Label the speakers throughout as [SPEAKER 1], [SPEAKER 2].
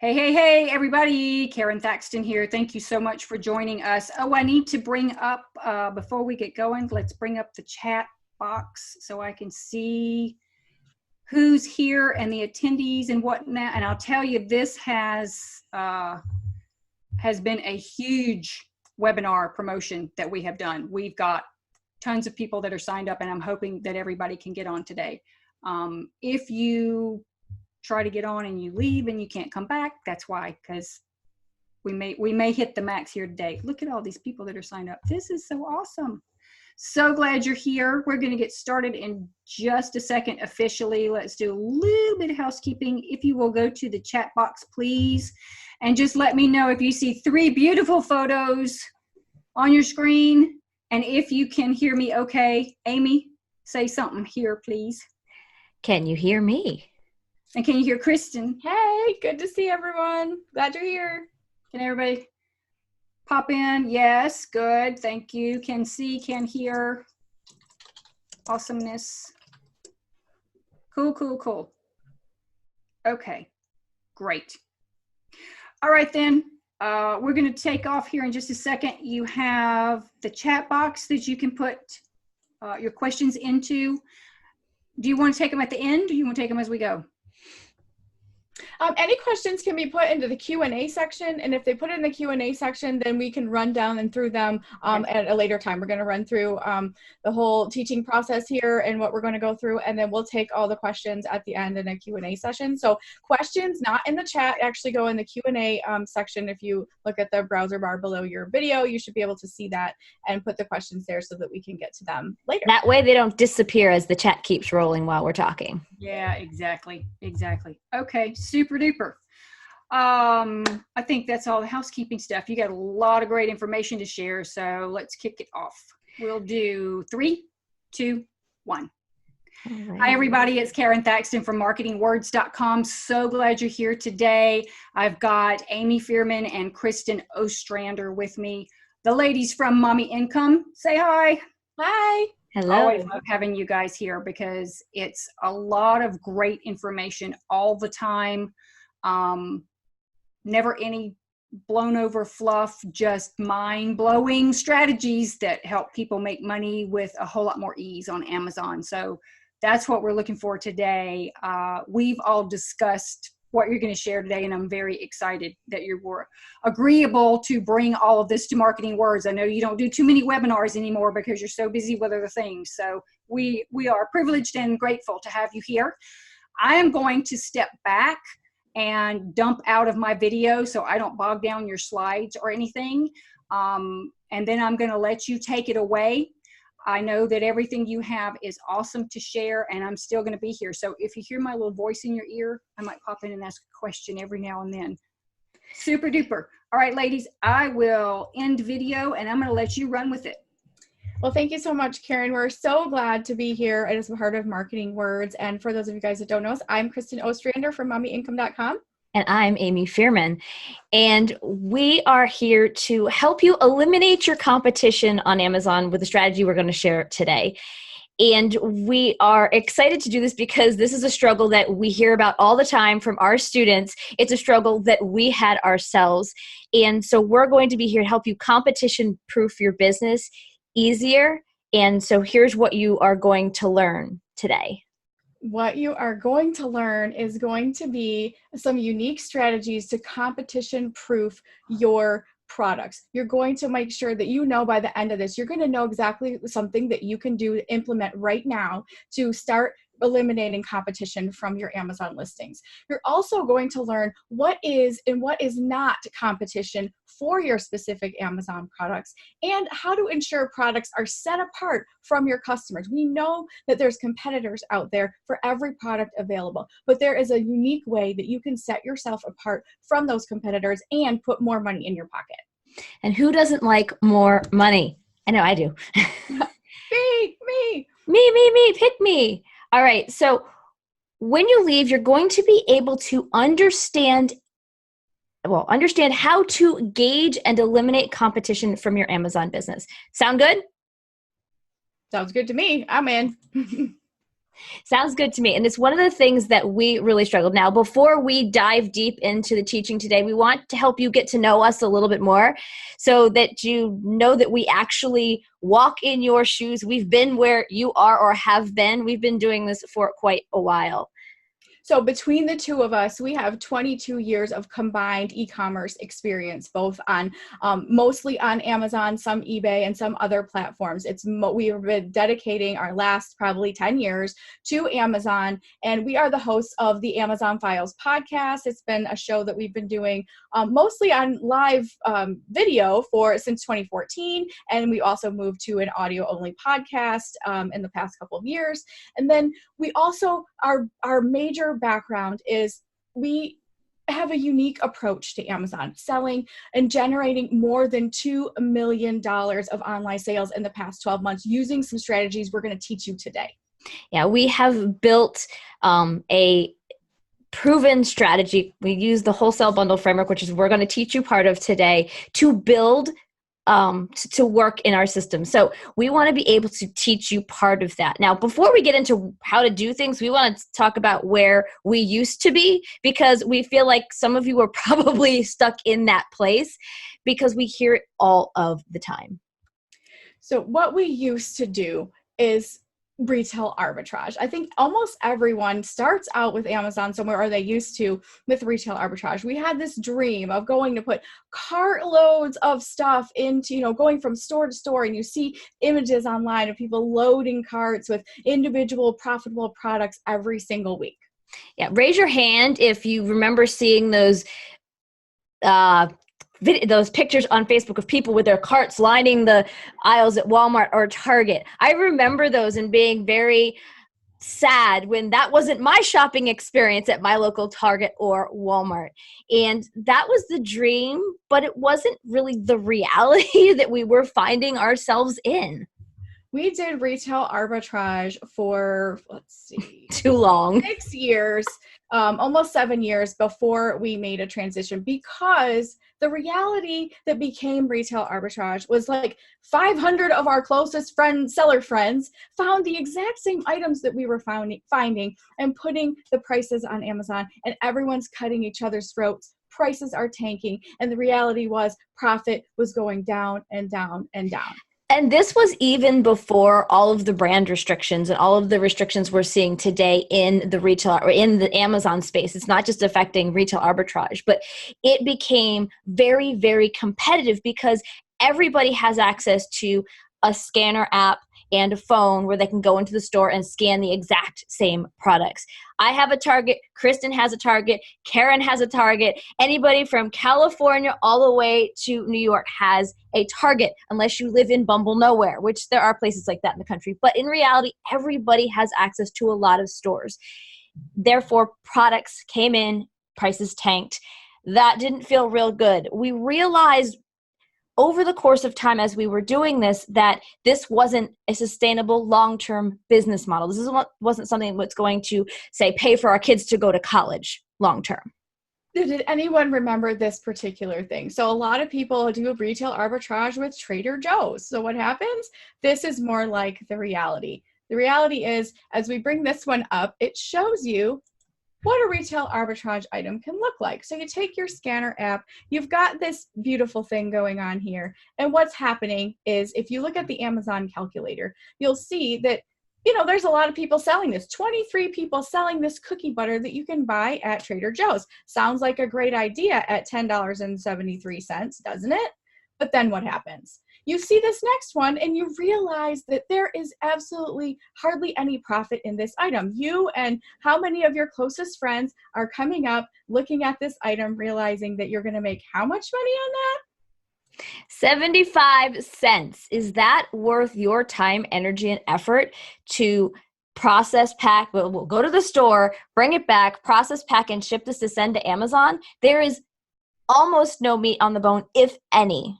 [SPEAKER 1] Hey, hey, hey, everybody. Karon Thackston here. Thank you so much for joining us. Oh, I need to bring up, before we get going, let's bring up the chat box so I can see who's here and the attendees and whatnot. And I'll tell you, this has been a huge webinar promotion that we have done. We've got tons of people that are signed up, and I'm hoping that everybody can get on today. If you try to get on and you leave and you can't come back, that's why, because we may hit the max here today. Look at all these people that are signed up. This is so awesome. So glad you're here. We're going to get started in just a second officially. Let's do a little bit of housekeeping. If you will go to the chat box, please, and just let me know if you see 3 beautiful photos on your screen, and if you can hear me okay. Amy, say something here, please.
[SPEAKER 2] Can you hear me?
[SPEAKER 1] And can you hear Kristen?
[SPEAKER 3] Hey, good to see everyone. Glad you're here.
[SPEAKER 1] Can everybody pop in? Yes, good. Thank you. Can see, can hear. Awesomeness. Cool, cool, cool. Okay, great. All right then, we're going to take off here in just a second. You have the chat box that you can put your questions into. Do you want to take them at the end, or do you want to take them as we go?
[SPEAKER 3] Any questions can be put into the Q&A section, and if they put it in the Q&A section, then we can run down and through them at a later time. We're going to run through the whole teaching process here and what we're going to go through, and then we'll take all the questions at the end in a Q&A session. So questions not in the chat actually go in the Q&A section. If you look at the browser bar below your video, you should be able to see that and put the questions there so that we can get to them later.
[SPEAKER 2] That way they don't disappear as the chat keeps rolling while we're talking.
[SPEAKER 1] Yeah, exactly. Exactly. Okay, super duper. I think that's all the housekeeping stuff. You got a lot of great information to share, so let's kick it off. We'll do 3, 2, 1. Right. Hi, everybody. It's Karon Thackston from marketingwords.com. So glad you're here today. I've got Amy Fearman and Kristen Ostrander with me. The ladies from Mommy Income. Say hi.
[SPEAKER 3] Hi.
[SPEAKER 2] Hello.
[SPEAKER 1] I always love having you guys here because it's a lot of great information all the time. Never any blown over fluff, just mind blowing strategies that help people make money with a whole lot more ease on Amazon. So that's what we're looking for today. We've all discussed what you're going to share today, and I'm very excited that you were agreeable to bring all of this to Marketing Words. I know you don't do too many webinars anymore because you're so busy with other things. So we are privileged and grateful to have you here. I am going to step back and dump out of my video so I don't bog down your slides or anything. And then I'm going to let you take it away. I know that everything you have is awesome to share, and I'm still going to be here. So if you hear my little voice in your ear, I might pop in and ask a question every now and then. Super duper. All right, ladies, I will end video, and I'm going to let you run with it.
[SPEAKER 3] Well, thank you so much, Karon. We're so glad to be here as a part of Marketing Words. And for those of you guys that don't know us, I'm Kristen Ostrander from mommyincome.com.
[SPEAKER 2] And I'm Amy Fearman. And we are here to help you eliminate your competition on Amazon with a strategy we're going to share today. And we are excited to do this because this is a struggle that we hear about all the time from our students. It's a struggle that we had ourselves. And so we're going to be here to help you competition-proof your business easier. And so here's what you are going to learn today.
[SPEAKER 3] What you are going to learn is going to be some unique strategies to competition-proof your products. You're going to make sure that you know by the end of this, you're going to know exactly something that you can do to implement right now to start eliminating competition from your Amazon listings. You're also going to learn what is and what is not competition for your specific Amazon products, and how to ensure products are set apart from your customers. We know that there's competitors out there for every product available, but there is a unique way that you can set yourself apart from those competitors and put more money in your pocket.
[SPEAKER 2] And who doesn't like more money? I know I do. Me, pick me. All right, so when you leave, you're going to be able to understand how to gauge and eliminate competition from your Amazon business. Sound good?
[SPEAKER 3] Sounds good to me. I'm in.
[SPEAKER 2] Sounds good to me. And it's one of the things that we really struggled. Now, before we dive deep into the teaching today, we want to help you get to know us a little bit more so that you know that we actually walk in your shoes. We've been where you are or have been. We've been doing this for quite a while.
[SPEAKER 3] So between the two of us, we have 22 years of combined e-commerce experience, both on mostly on Amazon, some eBay, and some other platforms. We have been dedicating our last probably 10 years to Amazon, and we are the hosts of the Amazon Files podcast. It's been a show that we've been doing mostly on live video since 2014, and we also moved to an audio-only podcast in the past couple of years. And then we also, our major background is we have a unique approach to Amazon, selling and generating more than $2 million of online sales in the past 12 months using some strategies we're going to teach you today.
[SPEAKER 2] Yeah, we have built a proven strategy. We use the wholesale bundle framework, which is we're going to teach you part of today, to build to work in our system. So we want to be able to teach you part of that. Now, before we get into how to do things, we want to talk about where we used to be, because we feel like some of you are probably stuck in that place because we hear it all of the time.
[SPEAKER 3] So what we used to do is retail arbitrage. I think almost everyone starts out with Amazon somewhere, or they used to, with retail arbitrage. We had this dream of going to put cartloads of stuff into, going from store to store, and you see images online of people loading carts with individual profitable products every single week.
[SPEAKER 2] Yeah, raise your hand if you remember seeing those pictures on Facebook of people with their carts lining the aisles at Walmart or Target. I remember those and being very sad when that wasn't my shopping experience at my local Target or Walmart. And that was the dream, but it wasn't really the reality that we were finding ourselves in.
[SPEAKER 3] We did retail arbitrage for,
[SPEAKER 2] too long.
[SPEAKER 3] 6 years, almost 7 years before we made a transition, because the reality that became retail arbitrage was like 500 of our closest seller friends found the exact same items that we were finding and putting the prices on Amazon, and everyone's cutting each other's throats. Prices are tanking, and the reality was profit was going down and down and down.
[SPEAKER 2] And this was even before all of the brand restrictions and all of the restrictions we're seeing today in the retail or in the Amazon space. It's not just affecting retail arbitrage, but it became very, very competitive because everybody has access to a scanner app and a phone where they can go into the store and scan the exact same products. I have a Target, Kristen has a Target, Karon has a Target. Anybody from California all the way to New York has a Target, unless you live in Bumble Nowhere, which there are places like that in the country. But in reality, everybody has access to a lot of stores. Therefore, products came in, prices tanked. That didn't feel real good. We realized over the course of time as we were doing this, that this wasn't a sustainable long-term business model. This wasn't something that's going to, say, pay for our kids to go to college long-term.
[SPEAKER 3] Did anyone remember this particular thing? So a lot of people do retail arbitrage with Trader Joe's. So what happens? This is more like the reality. The reality is, as we bring this one up, it shows you what a retail arbitrage item can look like. So you take your scanner app, you've got this beautiful thing going on here. And what's happening is, if you look at the Amazon calculator, you'll see that, there's a lot of people selling this. 23 people selling this cookie butter that you can buy at Trader Joe's. Sounds like a great idea at $10.73, doesn't it? But then what happens? You see this next one and you realize that there is absolutely hardly any profit in this item. You and how many of your closest friends are coming up, looking at this item, realizing that you're going to make how much money on that?
[SPEAKER 2] 75 cents. Is that worth your time, energy, and effort to process, pack? We'll go to the store, bring it back, process, pack, and ship this to send to Amazon. There is almost no meat on the bone, if any.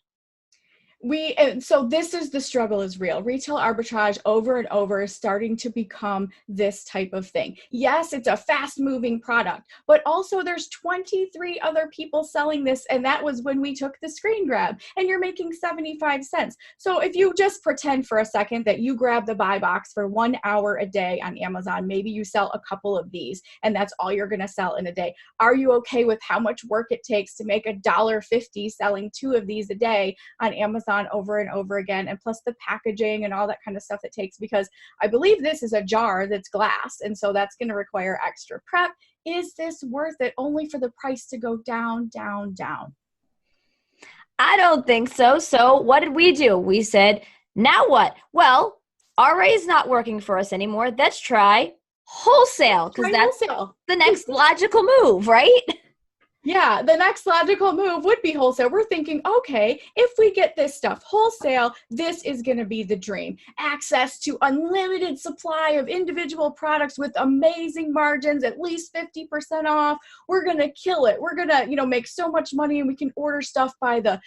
[SPEAKER 3] And so this is, the struggle is real. Retail arbitrage over and over is starting to become this type of thing. Yes, it's a fast moving product, but also there's 23 other people selling this. And that was when we took the screen grab, and you're making 75 cents. So if you just pretend for a second that you grab the buy box for 1 hour a day on Amazon, maybe you sell a couple of these and that's all you're going to sell in a day. Are you okay with how much work it takes to make $1.50 selling 2 of these a day on Amazon over and over again, and plus the packaging and all that kind of stuff it takes? Because I believe this is a jar that's glass, and so that's going to require extra prep. Is this worth it only for the price to go down, down, down?
[SPEAKER 2] I don't think so. So what did we do? We said, now what? Well, RA is not working for us anymore. Let's try wholesale, because that's the next logical move, right?
[SPEAKER 3] Yeah, the next logical move would be wholesale. We're thinking, okay, if we get this stuff wholesale, this is going to be the dream. Access to unlimited supply of individual products with amazing margins, at least 50% off. We're going to kill it. We're going to, make so much money, and we can order stuff by the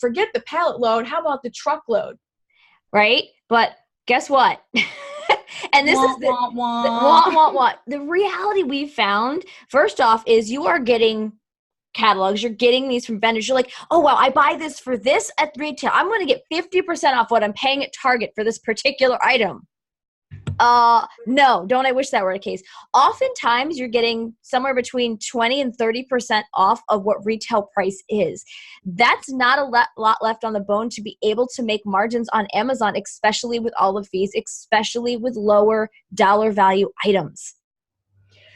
[SPEAKER 3] forget the pallet load. How about the truckload?
[SPEAKER 2] Right? But guess what? And this is the reality we found. First off is you are getting catalogs. You're getting these from vendors. You're like, oh, wow, I buy this for this at retail. I'm going to get 50% off what I'm paying at Target for this particular item. No, don't I wish that were the case. Oftentimes you're getting somewhere between 20 and 30% off of what retail price is. That's not a lot left on the bone to be able to make margins on Amazon, especially with all the fees, especially with lower dollar value items.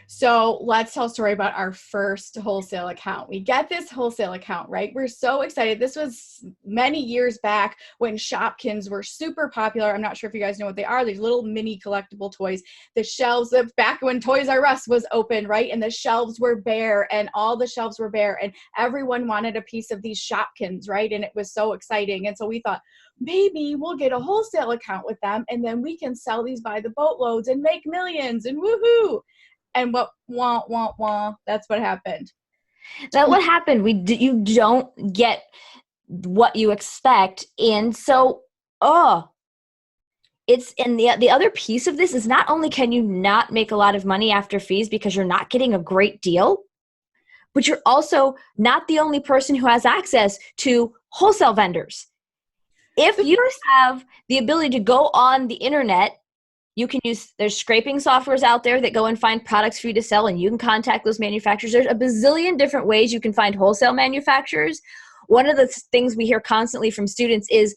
[SPEAKER 3] So let's tell a story about our first wholesale account. We get this wholesale account, right? We're so excited. This was many years back when Shopkins were super popular. I'm not sure if you guys know what they are. These little mini collectible toys. The shelves, back when Toys R Us was open, right? And the shelves were bare, and all the shelves were bare, and everyone wanted a piece of these Shopkins, right? And it was so exciting. And so we thought, maybe we'll get a wholesale account with them, and then we can sell these by the boatloads and make millions, and woohoo. And that's what happened.
[SPEAKER 2] That's what happened. You don't get what you expect. And so, it's, and the other piece of this is not only can you not make a lot of money after fees because you're not getting a great deal, but you're also not the only person who has access to wholesale vendors. If you have the ability to go on the internet, you can there's scraping softwares out there that go and find products for you to sell, and you can contact those manufacturers. There's a bazillion different ways you can find wholesale manufacturers. One of the things we hear constantly from students is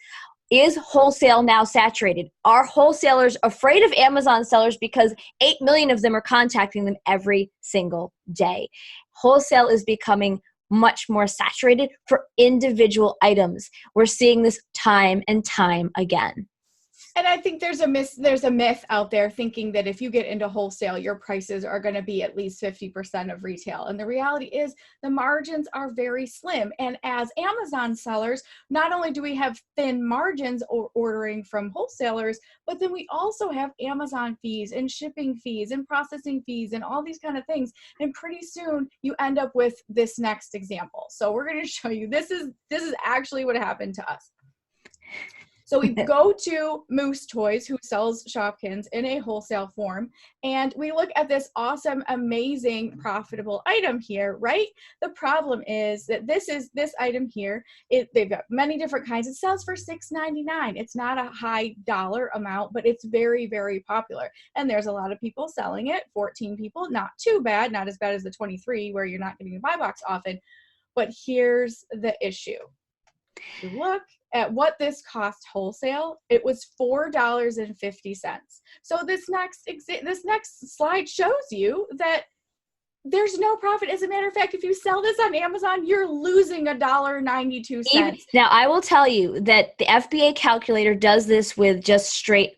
[SPEAKER 2] wholesale now saturated? Are wholesalers afraid of Amazon sellers because 8 million of them are contacting them every single day? Wholesale is becoming much more saturated for individual items. We're seeing this time and time again.
[SPEAKER 3] And I think there's a myth out there thinking that if you get into wholesale, your prices are going to be at least 50% of retail. And the reality is the margins are very slim. And as Amazon sellers, not only do we have thin margins ordering from wholesalers, but then we also have Amazon fees and shipping fees and processing fees and all these kind of things. And pretty soon you end up with this next example. So we're going to show you, this is actually what happened to us. So we go to Moose Toys, who sells Shopkins in a wholesale form, and we look at this awesome, amazing, profitable item here, right? The problem is that this item here, they've got many different kinds. It sells for $6.99. It's not a high dollar amount, but it's very, very popular. And there's a lot of people selling it, 14 people, not too bad, not as bad as the 23 where you're not getting a buy box often. But here's the issue. Look at what this cost wholesale. It was $4.50. So this next slide shows you that there's no profit. As a matter of fact, if you sell this on Amazon, you're losing $1.92.
[SPEAKER 2] Now, I will tell you that the FBA calculator does this with just straight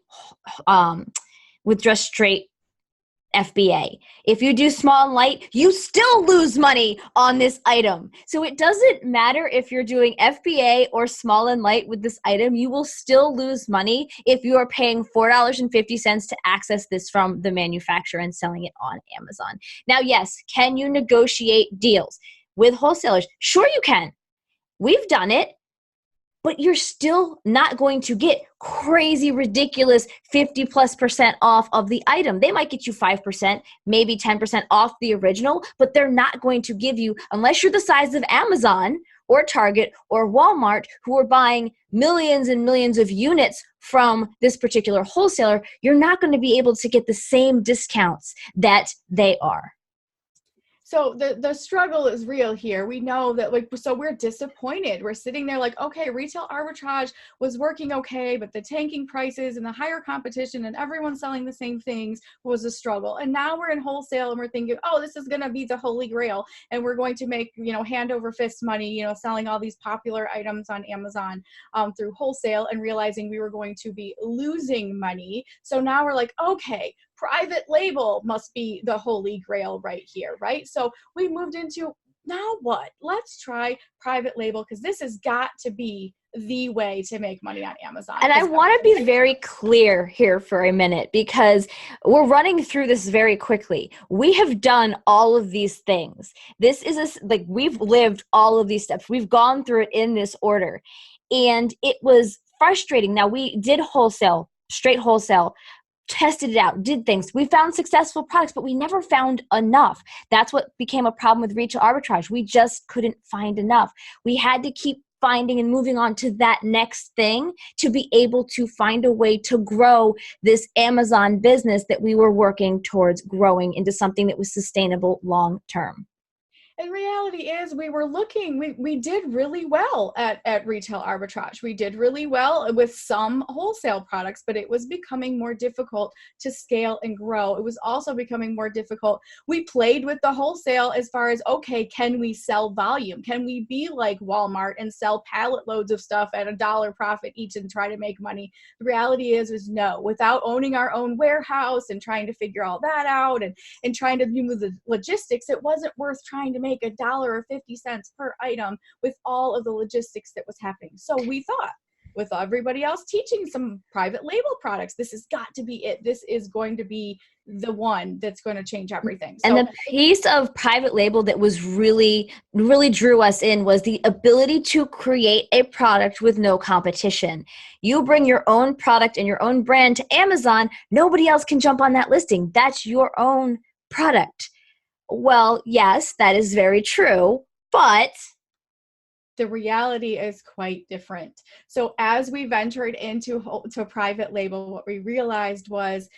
[SPEAKER 2] FBA. If you do small and light, you still lose money on this item. So it doesn't matter if you're doing FBA or small and light with this item, you will still lose money if you are paying $4.50 to access this from the manufacturer and selling it on Amazon. Now, yes, can you negotiate deals with wholesalers? Sure you can. We've done it. but you're still not going to get crazy, ridiculous 50+% off of the item. They might get you 5%, maybe 10% off the original, but they're not going to give you, unless you're the size of Amazon or Target or Walmart, who are buying millions and millions of units from this particular wholesaler, you're not going to be able to get the same discounts that they are.
[SPEAKER 3] So the struggle is real here. We know that, like, so we're disappointed. We're sitting there like, okay, retail arbitrage was working okay, but the tanking prices and the higher competition and everyone selling the same things was a struggle. And now we're in wholesale and we're thinking, oh, this is going to be the holy grail. And we're going to make, hand over fist money, selling all these popular items on Amazon through wholesale, and realizing we were going to be losing money. So now we're like, okay, private label must be the holy grail right here, right? So we moved into, now what? Let's try private label, because this has got to be the way to make money on Amazon.
[SPEAKER 2] And I want to be very clear here for a minute, because we're running through this very quickly. We have done all of these things. This is we've lived all of these steps. We've gone through it in this order, and it was frustrating. Now, we did wholesale, straight wholesale, tested it out, did things. We found successful products, but we never found enough. That's what became a problem with retail arbitrage. We just couldn't find enough. We had to keep finding and moving on to that next thing to be able to find a way to grow this Amazon business that we were working towards growing into something that was sustainable long term.
[SPEAKER 3] And reality is, we were looking, we did really well at retail arbitrage. We did really well with some wholesale products, but it was becoming more difficult to scale and grow. It was also becoming more difficult. We played with the wholesale as far as, okay, can we sell volume? Can we be like Walmart and sell pallet loads of stuff at $1 profit each and try to make money? The reality is no. Without owning our own warehouse and trying to figure all that out and trying to do the logistics, it wasn't worth trying to make $1.50 per item with all of the logistics that was happening. So we thought, with everybody else teaching some private label products, this has got to be it. This is going to be the one that's going to change everything. So,
[SPEAKER 2] and the piece of private label that was really drew us in was the ability to create a product with no competition. You bring your own product and your own brand to Amazon, nobody else can jump on that listing. That's your own product. Well, yes, that is very true, but
[SPEAKER 3] the reality is quite different. So as we ventured into private label, what we realized was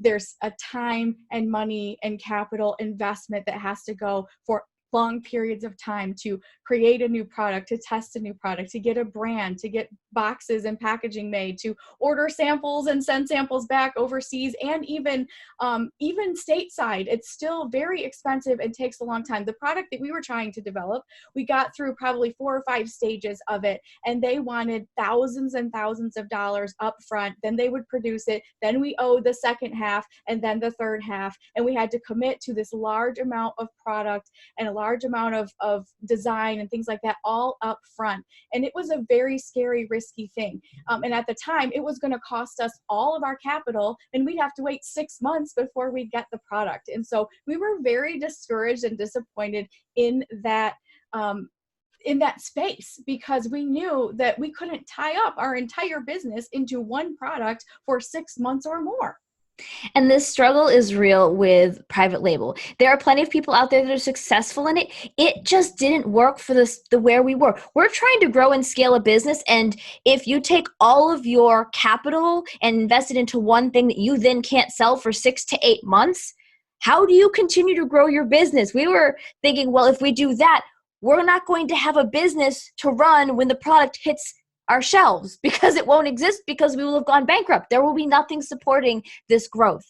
[SPEAKER 3] there's a time and money and capital investment that has to go for long periods of time to create a new product, to test a new product, to get a brand, to get boxes and packaging made, to order samples and send samples back overseas, and even stateside. It's still very expensive and takes a long time. The product that we were trying to develop, we got through probably 4 or 5 stages of it, and they wanted thousands and thousands of dollars up front. Then they would produce it. Then we owed the second half and then the third half, and we had to commit to this large amount of product and a large amount of design and things like that all up front. And it was a very scary, risky thing. And at the time, it was going to cost us all of our capital, and we'd have to wait 6 months before we'd get the product. And so we were very discouraged and disappointed in that space, because we knew that we couldn't tie up our entire business into one product for 6 months or more.
[SPEAKER 2] And this struggle is real with private label. There are plenty of people out there that are successful in it. It just didn't work for the where we were. We're trying to grow and scale a business, and if you take all of your capital and invest it into one thing that you then can't sell for 6 to 8 months, how do you continue to grow your business? We were thinking, well, if we do that, we're not going to have a business to run when the product hits our shelves, because it won't exist, because we will have gone bankrupt. There will be nothing supporting this growth.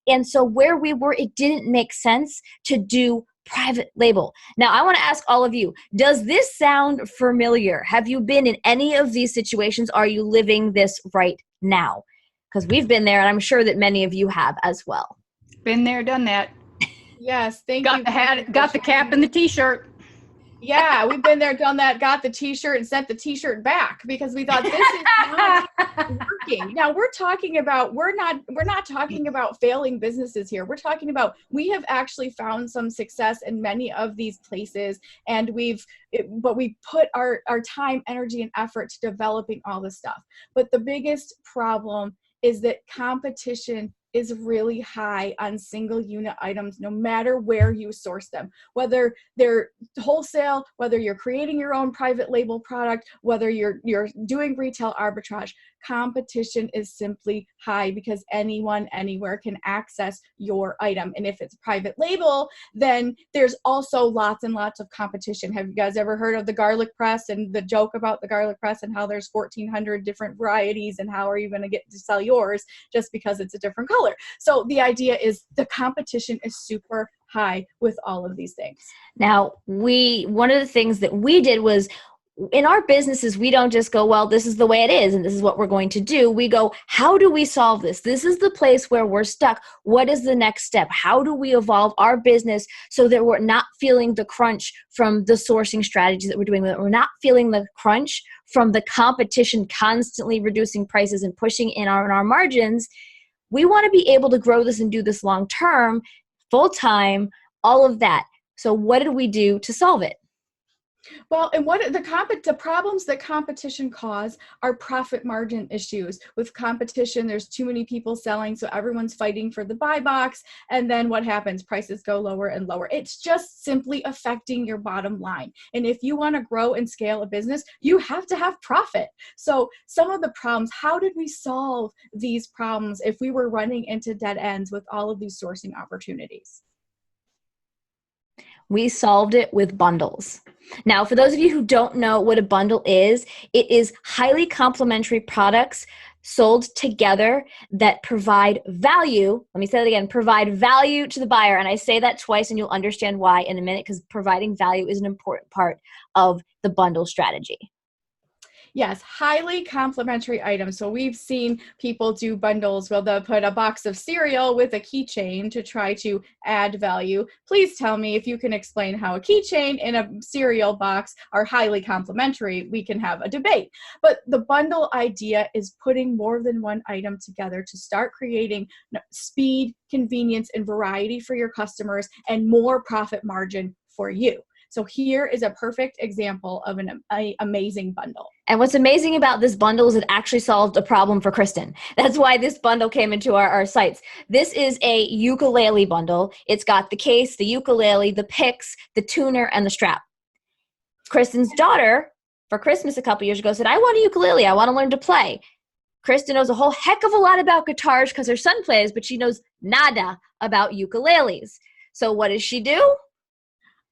[SPEAKER 2] And so where we were, it didn't make sense to do private label. Now, I want to ask all of you, does this sound familiar? Have you been in any of these situations? Are you living this right now? Because we've been there, and I'm sure that many of you have as well.
[SPEAKER 1] Been there, done that.
[SPEAKER 3] Yes, thank you.
[SPEAKER 1] Got the cap and the t-shirt.
[SPEAKER 3] Yeah, we've been there, done that, got the t-shirt and sent the t-shirt back because we thought this is not working. Now we're not talking about failing businesses here. We're talking about, we have actually found some success in many of these places, and but we put our time, energy, and effort to developing all this stuff. But the biggest problem is that competition is really high on single unit items, no matter where you source them, whether they're wholesale, whether you're creating your own private label product, whether you're doing retail arbitrage. Competition is simply high because anyone, anywhere can access your item. And if it's private label, then there's also lots and lots of competition. Have you guys ever heard of the garlic press and the joke about the garlic press and how there's 1,400 different varieties, and how are you going to get to sell yours just because it's a different color? So the idea is the competition is super high with all of these things.
[SPEAKER 2] Now, one of the things that we did was, in our businesses, we don't just go, well, this is the way it is and this is what we're going to do. We go, how do we solve this? This is the place where we're stuck. What is the next step? How do we evolve our business so that we're not feeling the crunch from the sourcing strategies that we're doing, that we're not feeling the crunch from the competition constantly reducing prices and pushing in our margins? We want to be able to grow this and do this long term, full time, all of that. So what did we do to solve it?
[SPEAKER 3] Well, and what the problems that competition cause are profit margin issues. With competition, there's too many people selling, so everyone's fighting for the buy box. And then what happens? Prices go lower and lower. It's just simply affecting your bottom line. And if you want to grow and scale a business, you have to have profit. So some of the problems, how did we solve these problems if we were running into dead ends with all of these sourcing opportunities?
[SPEAKER 2] We solved it with bundles. Now, for those of you who don't know what a bundle is, it is highly complementary products sold together that provide value. Let me say that again, provide value to the buyer. And I say that twice and you'll understand why in a minute, because providing value is an important part of the bundle strategy.
[SPEAKER 3] Yes, highly complementary items. So we've seen people do bundles where they'll put a box of cereal with a keychain to try to add value. Please tell me if you can explain how a keychain and a cereal box are highly complementary. We can have a debate. But the bundle idea is putting more than one item together to start creating speed, convenience, and variety for your customers, and more profit margin for you. So here is a perfect example of an amazing bundle.
[SPEAKER 2] And what's amazing about this bundle is it actually solved a problem for Kristen. That's why this bundle came into our sites. This is a ukulele bundle. It's got the case, the ukulele, the picks, the tuner, and the strap. Kristen's daughter, for Christmas a couple years ago, said, I want a ukulele. I want to learn to play. Kristen knows a whole heck of a lot about guitars because her son plays, but she knows nada about ukuleles. So what does she do?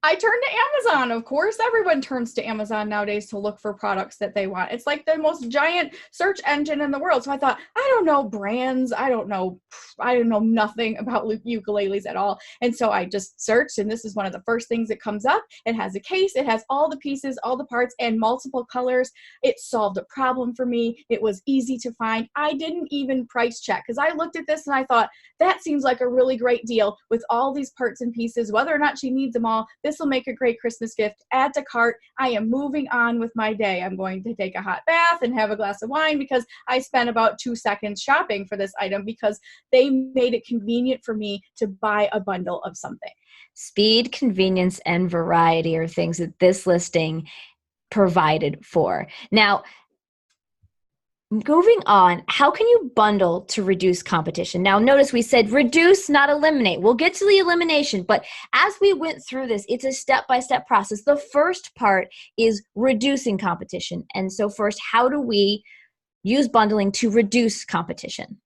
[SPEAKER 3] I turned to Amazon, of course. Everyone turns to Amazon nowadays to look for products that they want. It's like the most giant search engine in the world. So I thought, I don't know brands. I don't know nothing about ukuleles at all. And so I just searched, and this is one of the first things that comes up. It has a case. It has all the pieces, all the parts, and multiple colors. It solved a problem for me. It was easy to find. I didn't even price check because I looked at this and I thought, that seems like a really great deal with all these parts and pieces, whether or not she needs them all. This will make a great Christmas gift. Add to cart. I am moving on with my day. I'm going to take a hot bath and have a glass of wine because I spent about 2 seconds shopping for this item because they made it convenient for me to buy a bundle of something.
[SPEAKER 2] Speed, convenience, and variety are things that this listing provided for. Now, moving on, how can you bundle to reduce competition? Now, notice we said reduce, not eliminate. We'll get to the elimination, but as we went through this, it's a step-by-step process. The first part is reducing competition. And so first, how do we use bundling to reduce competition?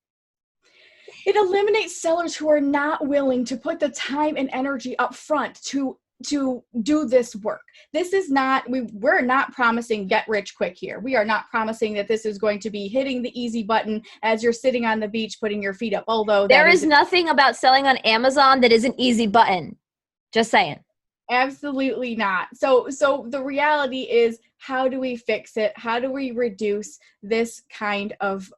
[SPEAKER 3] It eliminates sellers who are not willing to put the time and energy up front to do this work. This is not, we're not promising get rich quick here. We are not promising that this is going to be hitting the easy button as you're sitting on the beach putting your feet up. Although
[SPEAKER 2] there is nothing about selling on Amazon that is an easy button. Just saying.
[SPEAKER 3] Absolutely not. So the reality is, how do we fix it? How do we reduce this kind of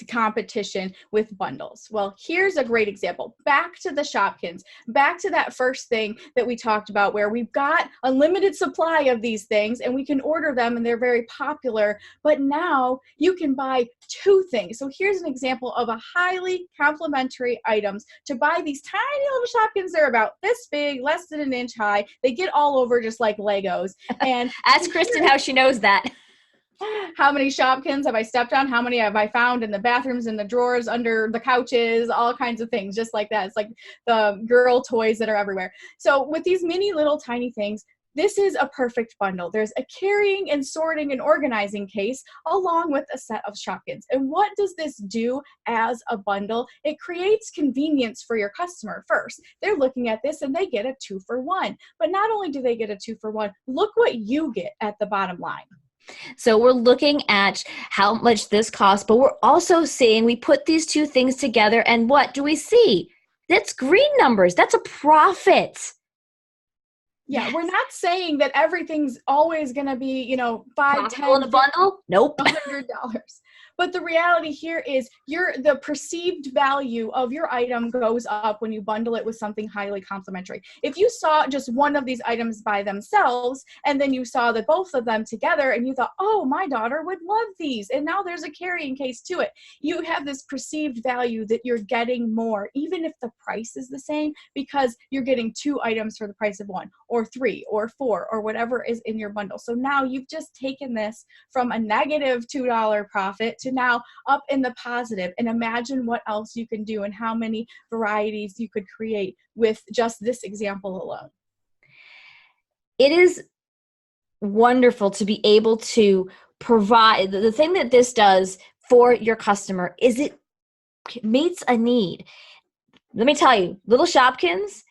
[SPEAKER 3] competition with bundles? Well, here's a great example. Back to the Shopkins, back to that first thing that we talked about where we've got a limited supply of these things and we can order them and they're very popular, but now you can buy 2 things. So here's an example of a highly complementary items to buy these tiny little Shopkins. They're about this big, less than an inch high. They get all over just like Legos. And
[SPEAKER 2] ask Kristen how she knows that.
[SPEAKER 3] How many Shopkins have I stepped on? How many have I found in the bathrooms, in the drawers, under the couches, all kinds of things, just like that. It's like the girl toys that are everywhere. So with these mini little tiny things, this is a perfect bundle. There's a carrying and sorting and organizing case along with a set of Shopkins. And what does this do as a bundle? It creates convenience for your customer first. They're looking at this and they get a 2-for-1. But not only do they get a 2-for-1, look what you get at the bottom line.
[SPEAKER 2] So we're looking at how much this costs, but we're also seeing we put these 2 things together and what do we see? That's green numbers. That's a profit.
[SPEAKER 3] Yeah,
[SPEAKER 2] Yes.
[SPEAKER 3] we're not saying that everything's always going to be, $5,
[SPEAKER 2] Profitable in
[SPEAKER 3] $10,
[SPEAKER 2] a bundle? Nope.
[SPEAKER 3] $100. But the reality here is the perceived value of your item goes up when you bundle it with something highly complementary. If you saw just one of these items by themselves, and then you saw that both of them together, and you thought, oh, my daughter would love these, and now there's a carrying case to it. You have this perceived value that you're getting more, even if the price is the same, because you're getting 2 items for the price of 1, or 3, or 4, or whatever is in your bundle. So now you've just taken this from a negative $2 profit to now up in the positive, and imagine what else you can do and how many varieties you could create with just this example alone.
[SPEAKER 2] It is wonderful to be able to provide the thing that this does for your customer is it meets a need. Let me tell you, little Shopkins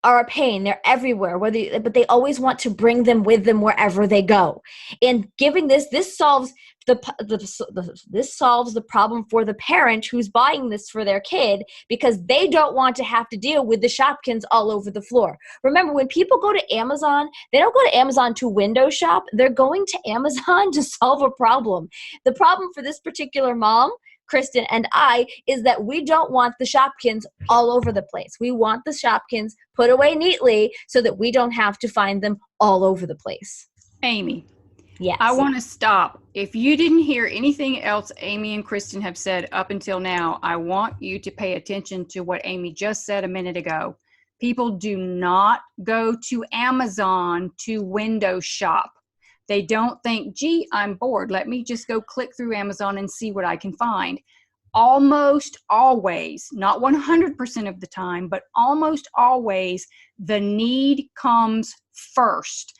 [SPEAKER 2] are a pain. They're everywhere, but they always want to bring them with them wherever they go. And giving this solves this solves the problem for the parent who's buying this for their kid because they don't want to have to deal with the Shopkins all over the floor. Remember, when people go to Amazon, they don't go to Amazon to window shop. They're going to Amazon to solve a problem. The problem for this particular mom, Kristen and I, is that we don't want the Shopkins all over the place. We want the Shopkins put away neatly so that we don't have to find them all over the place.
[SPEAKER 1] Amy.
[SPEAKER 2] Yes.
[SPEAKER 1] I want to stop. If you didn't hear anything else Amy and Kristen have said up until now, I want you to pay attention to what Amy just said a minute ago. People do not go to Amazon to window shop. They don't think, gee, I'm bored. Let me just go click through Amazon and see what I can find. Almost always, not 100% of the time, but almost always, the need comes first.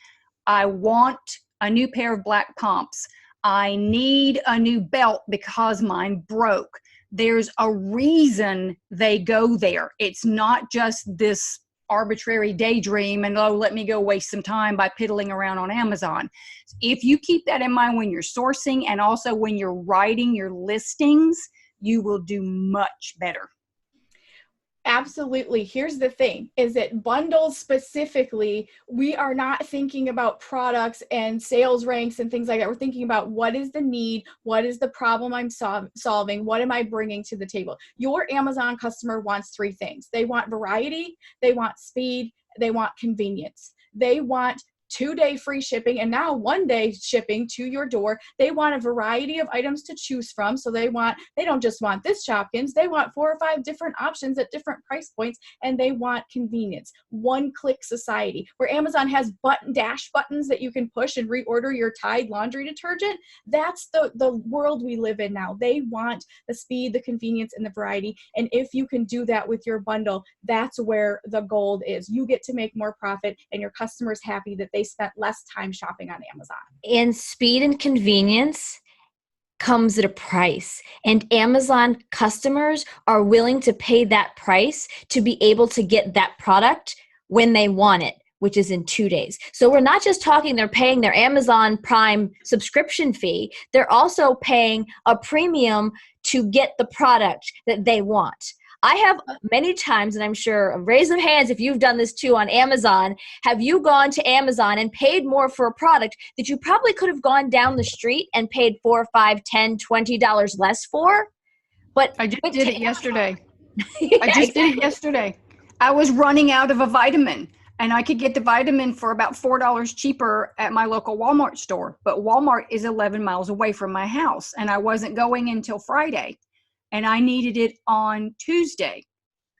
[SPEAKER 1] I want a new pair of black pumps. I need a new belt because mine broke. There's a reason they go there. It's not just this arbitrary daydream and, oh, let me go waste some time by piddling around on Amazon. If you keep that in mind when you're sourcing and also when you're writing your listings, you will do much better.
[SPEAKER 3] Absolutely. Here's the thing, is that bundles specifically, we are not thinking about products and sales ranks and things like that. We're thinking about what is the need, what is the problem I'm solving, what am I bringing to the table? Your Amazon customer wants 3 things. They want variety, they want speed, they want convenience. They want 2-day free shipping and now 1-day shipping to your door. They want a variety of items to choose from. So they don't just want this Shopkins, they want 4 or 5 different options at different price points, and they want convenience. One-click society, where Amazon has dash buttons that you can push and reorder your Tide laundry detergent. That's the world we live in now. They want the speed, the convenience, and the variety. And if you can do that with your bundle, that's where the gold is. You get to make more profit and your customer's happy that they spent less time shopping on Amazon.
[SPEAKER 2] And speed and convenience comes at a price. And Amazon customers are willing to pay that price to be able to get that product when they want it, which is in 2 days. So we're not just talking they're paying their Amazon Prime subscription fee. They're also paying a premium to get the product that they want. I have many times, and I'm sure, raise of hands if you've done this too on Amazon, have you gone to Amazon and paid more for a product that you probably could have gone down the street and paid $4, $5, $10, $20 less for? But
[SPEAKER 1] I just did it yesterday.
[SPEAKER 2] Yeah,
[SPEAKER 1] I just did it yesterday. I was running out of a vitamin, and I could get the vitamin for about $4 cheaper at my local Walmart store. But Walmart is 11 miles away from my house, and I wasn't going until Friday, and I needed it on Tuesday.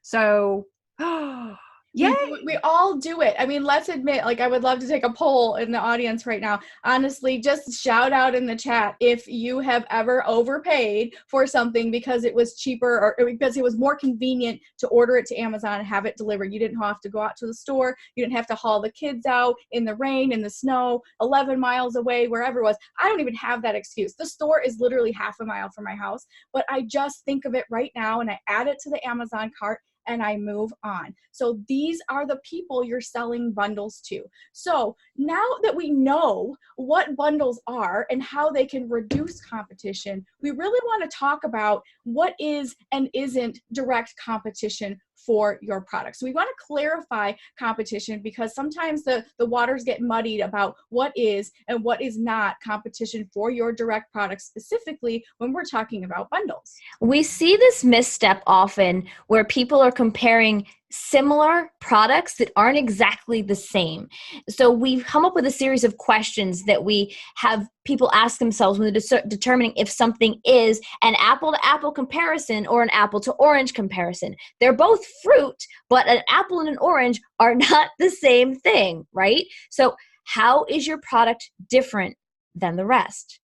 [SPEAKER 1] So, yay!
[SPEAKER 3] We all do it. I mean, let's admit, like, I would love to take a poll in the audience right now. Honestly, just shout out in the chat if you have ever overpaid for something because it was cheaper or because it was more convenient to order it to Amazon and have it delivered. You didn't have to go out to the store. You didn't have to haul the kids out in the rain, in the snow, 11 miles away, wherever it was. I don't even have that excuse. The store is literally half a mile from my house, but I just think of it right now and I add it to the Amazon cart and I move on. So these are the people you're selling bundles to. So now that we know what bundles are and how they can reduce competition, we really want to talk about what is and isn't direct competition for your product. So we want to clarify competition because sometimes the waters get muddied about what is and what is not competition for your direct product, specifically when we're talking about bundles.
[SPEAKER 2] We see this misstep often where people are comparing similar products that aren't exactly the same. So we've come up with a series of questions that we have people ask themselves when they're determining if something is an apple-to-apple comparison or an apple-to-orange comparison. They're both fruit, but an apple and an orange are not the same thing, right? So how is your product different than the rest?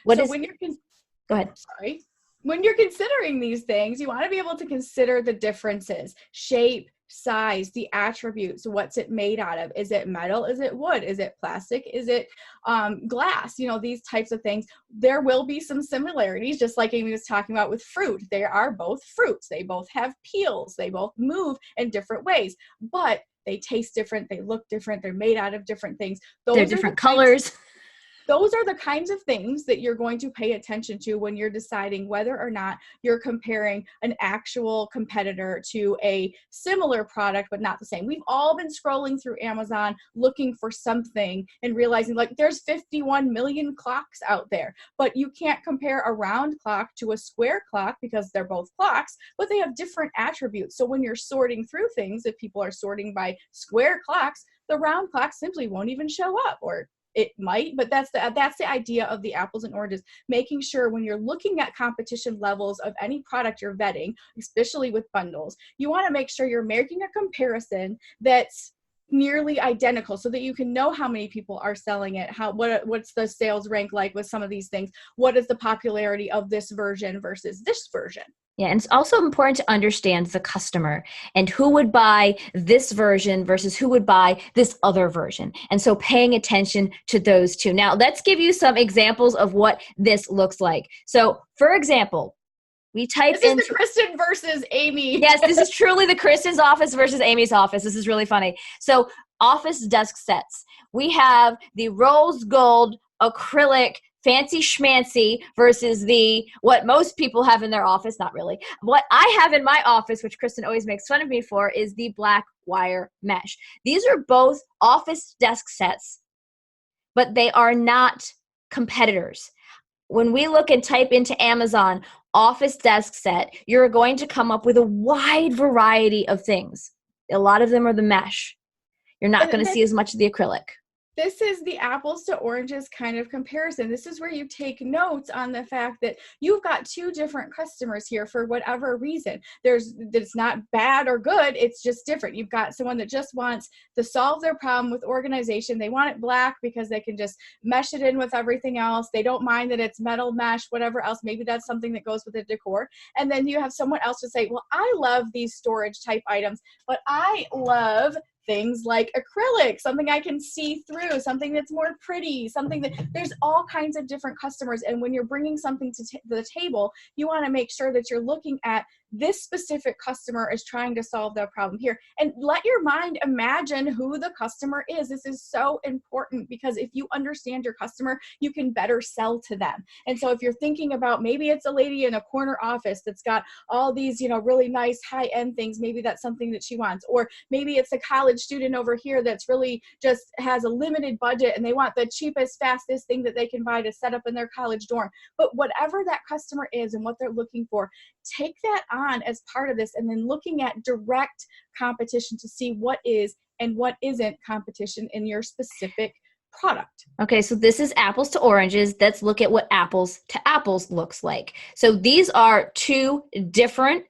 [SPEAKER 3] When you're
[SPEAKER 2] Go ahead.
[SPEAKER 3] Sorry. When you're considering these things, you want to be able to consider the differences: shape, size, the attributes. What's it made out of? Is it metal? Is it wood? Is it plastic? Is it glass? You know, these types of things. There will be some similarities, just like Amy was talking about with fruit. They are both fruits. They both have peels. They both move in different ways, but they taste different. They look different. They're made out of different things.
[SPEAKER 2] They're different colors.
[SPEAKER 3] Those are the kinds of things that you're going to pay attention to when you're deciding whether or not you're comparing an actual competitor to a similar product, but not the same. We've all been scrolling through Amazon looking for something and realizing, like, there's 51 million clocks out there, but you can't compare a round clock to a square clock because they're both clocks, but they have different attributes. So when you're sorting through things, if people are sorting by square clocks, the round clock simply won't even show up, or it might, but that's the idea of the apples and oranges. Making sure when you're looking at competition levels of any product you're vetting, especially with bundles, you want to make sure you're making a comparison that's nearly identical so that you can know how many people are selling it, what's the sales rank like with some of these things, what is the popularity of this version versus this version.
[SPEAKER 2] Yeah, and it's also important to understand the customer and who would buy this version versus who would buy this other version. And so paying attention to those two. Now, let's give you some examples of what this looks like. So, for example, we type in...
[SPEAKER 3] This is the Kristen versus Amy.
[SPEAKER 2] Yes, this is truly the Kristen's office versus Amy's office. This is really funny. So, office desk sets. We have the rose gold acrylic fancy schmancy versus what most people have in their office. Not really. What I have in my office, which Kristen always makes fun of me for, is the black wire mesh. These are both office desk sets, but they are not competitors. When we look and type into Amazon office desk set, you're going to come up with a wide variety of things. A lot of them are the mesh. You're not going to see as much of the acrylic.
[SPEAKER 3] This is the apples to oranges kind of comparison. This is where you take notes on the fact that you've got two different customers here for whatever reason. It's not bad or good, it's just different. You've got someone that just wants to solve their problem with organization. They want it black because they can just mesh it in with everything else. They don't mind that it's metal mesh, whatever else. Maybe that's something that goes with the decor. And then you have someone else to say, well, I love these storage type items, but I love things like acrylic, something I can see through, something that's more pretty, something that there's all kinds of different customers. And when you're bringing something to the table, you want to make sure that you're looking at this specific customer is trying to solve that problem here. And let your mind imagine who the customer is. This is so important because if you understand your customer, you can better sell to them. And so if you're thinking about, maybe it's a lady in a corner office that's got all these, really nice high-end things, maybe that's something that she wants. Or maybe it's a college student over here that's really just has a limited budget and they want the cheapest, fastest thing that they can buy to set up in their college dorm. But whatever that customer is and what they're looking for, take that on as part of this, and then looking at direct competition to see what is and what isn't competition in your specific product.
[SPEAKER 2] Okay, so this is apples to oranges. Let's look at what apples to apples looks like. So these are two different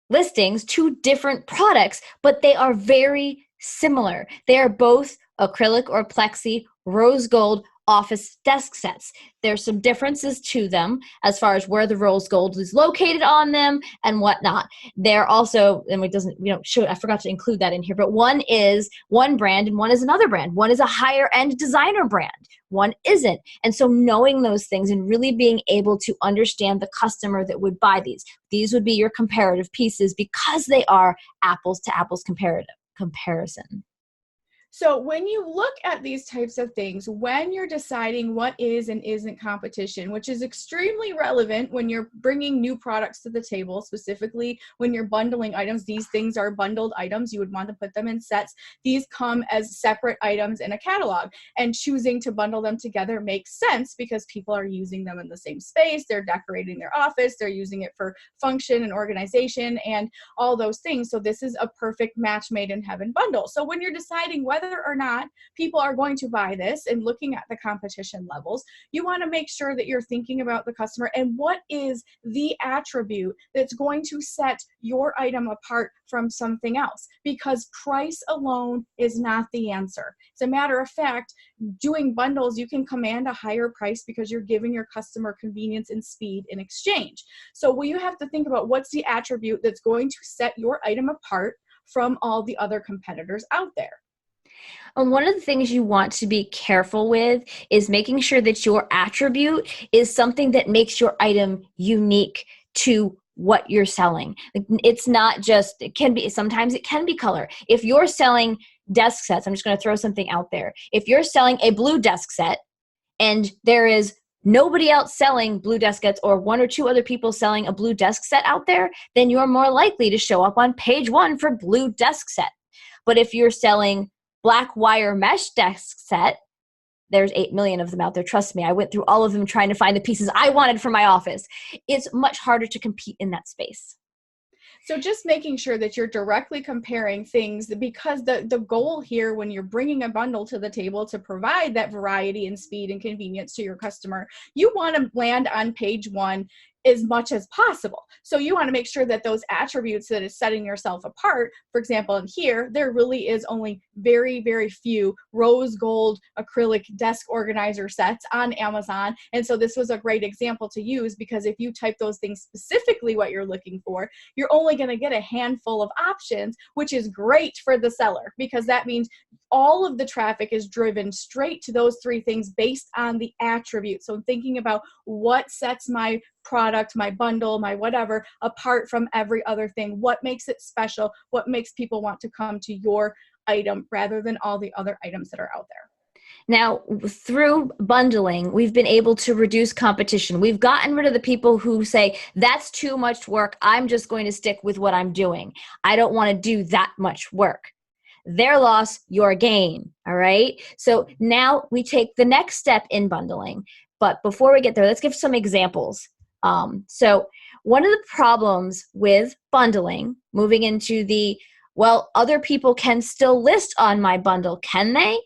[SPEAKER 2] listings, two different products, but they are very similar. They are both acrylic or plexi rose gold office desk sets. There's some differences to them as far as where the rose gold is located on them and whatnot. They're also, and I forgot to include that in here, but one is one brand and one is another brand. One is a higher end designer brand. One isn't. And so knowing those things and really being able to understand the customer that would buy these would be your comparative pieces because they are apples to apples comparison.
[SPEAKER 3] So when you look at these types of things, when you're deciding what is and isn't competition, which is extremely relevant when you're bringing new products to the table, specifically when you're bundling items, these things are bundled items. You would want to put them in sets. These come as separate items in a catalog, and choosing to bundle them together makes sense because people are using them in the same space. They're decorating their office. They're using it for function and organization and all those things. So this is a perfect match made in heaven bundle. So when you're deciding whether or not people are going to buy this and looking at the competition levels, you want to make sure that you're thinking about the customer and what is the attribute that's going to set your item apart from something else, because price alone is not the answer. As a matter of fact, doing bundles, you can command a higher price because you're giving your customer convenience and speed in exchange. So you have to think about what's the attribute that's going to set your item apart from all the other competitors out there.
[SPEAKER 2] And one of the things you want to be careful with is making sure that your attribute is something that makes your item unique to what you're selling. It's not just, sometimes it can be color. If you're selling desk sets, I'm just going to throw something out there. If you're selling a blue desk set and there is nobody else selling blue desk sets or one or two other people selling a blue desk set out there, then you're more likely to show up on page 1 for blue desk set. But if you're selling black wire mesh desk set, there's 8 million of them out there. Trust me, I went through all of them trying to find the pieces I wanted for my office. It's much harder to compete in that space.
[SPEAKER 3] So just making sure that you're directly comparing things, because the goal here when you're bringing a bundle to the table to provide that variety and speed and convenience to your customer, you want to land on page 1 as much as possible. So you want to make sure that those attributes that is setting yourself apart, for example, in here, there really is only very, very few rose gold acrylic desk organizer sets on Amazon. And so this was a great example to use, because if you type those things specifically what you're looking for, you're only going to get a handful of options, which is great for the seller, because that means all of the traffic is driven straight to those 3 things based on the attribute. So thinking about what sets my product, my bundle, my whatever, apart from every other thing. What makes it special? What makes people want to come to your item rather than all the other items that are out there?
[SPEAKER 2] Now, through bundling, we've been able to reduce competition. We've gotten rid of the people who say, that's too much work. I'm just going to stick with what I'm doing. I don't want to do that much work. Their loss, your gain. All right. So now we take the next step in bundling. But before we get there, let's give some examples. So one of the problems with bundling, moving into other people can still list on my bundle, can they?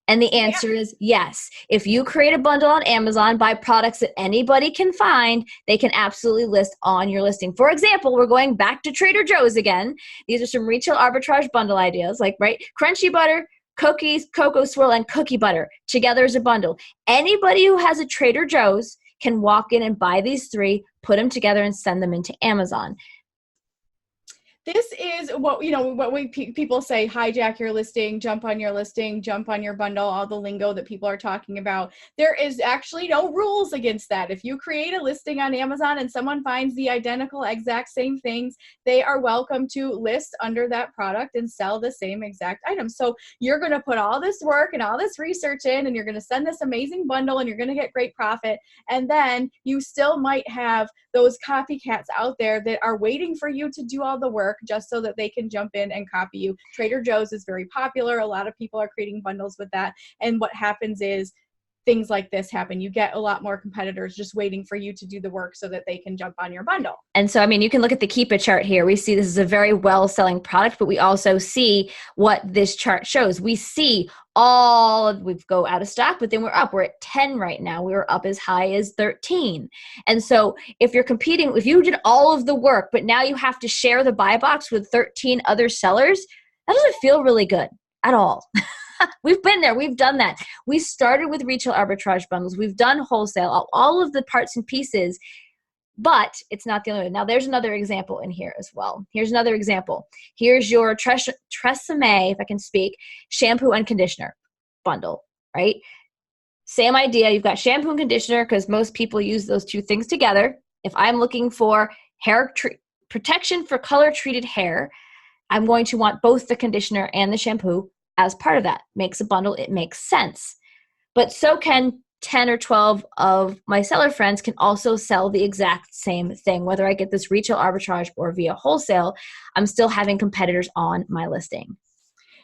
[SPEAKER 2] And the answer is yes. If you create a bundle on Amazon, buy products that anybody can find, they can absolutely list on your listing. For example, we're going back to Trader Joe's again. These are some retail arbitrage bundle ideas, like, right? Crunchy butter, cookies, cocoa swirl, and cookie butter together as a bundle. Anybody who has a Trader Joe's can walk in and buy these 3, put them together, and send them into Amazon.
[SPEAKER 3] This is what, people say, hijack your listing, jump on your bundle, all the lingo that people are talking about. There is actually no rules against that. If you create a listing on Amazon and someone finds the identical exact same things, they are welcome to list under that product and sell the same exact item. So you're going to put all this work and all this research in, and you're going to send this amazing bundle, and you're going to get great profit. And then you still might have those copycats out there that are waiting for you to do all the work just so that they can jump in and copy you. Trader Joe's is very popular. A lot of people are creating bundles with that. And what happens is things like this happen. You get a lot more competitors just waiting for you to do the work so that they can jump on your bundle.
[SPEAKER 2] And so, I mean, you can look at the Keep It chart here. We see this is a very well-selling product, but we also see what this chart shows. We see we go out of stock, but then we're up. We're at 10 right now. We were up as high as 13. And so if you're competing, if you did all of the work, but now you have to share the buy box with 13 other sellers, that doesn't feel really good at all. We've been there. We've done that. We started with retail arbitrage bundles. We've done wholesale, all of the parts and pieces, but it's not the only one. Now, there's another example in here as well. Here's another example. Here's your Tresemme, if I can speak, shampoo and conditioner bundle, right? Same idea. You've got shampoo and conditioner because most people use those two things together. If I'm looking for hair protection for color-treated hair, I'm going to want both the conditioner and the shampoo as part of that. Makes a bundle. It makes sense. But so can 10 or 12 of my seller friends can also sell the exact same thing. Whether I get this retail arbitrage or via wholesale, I'm still having competitors on my listing.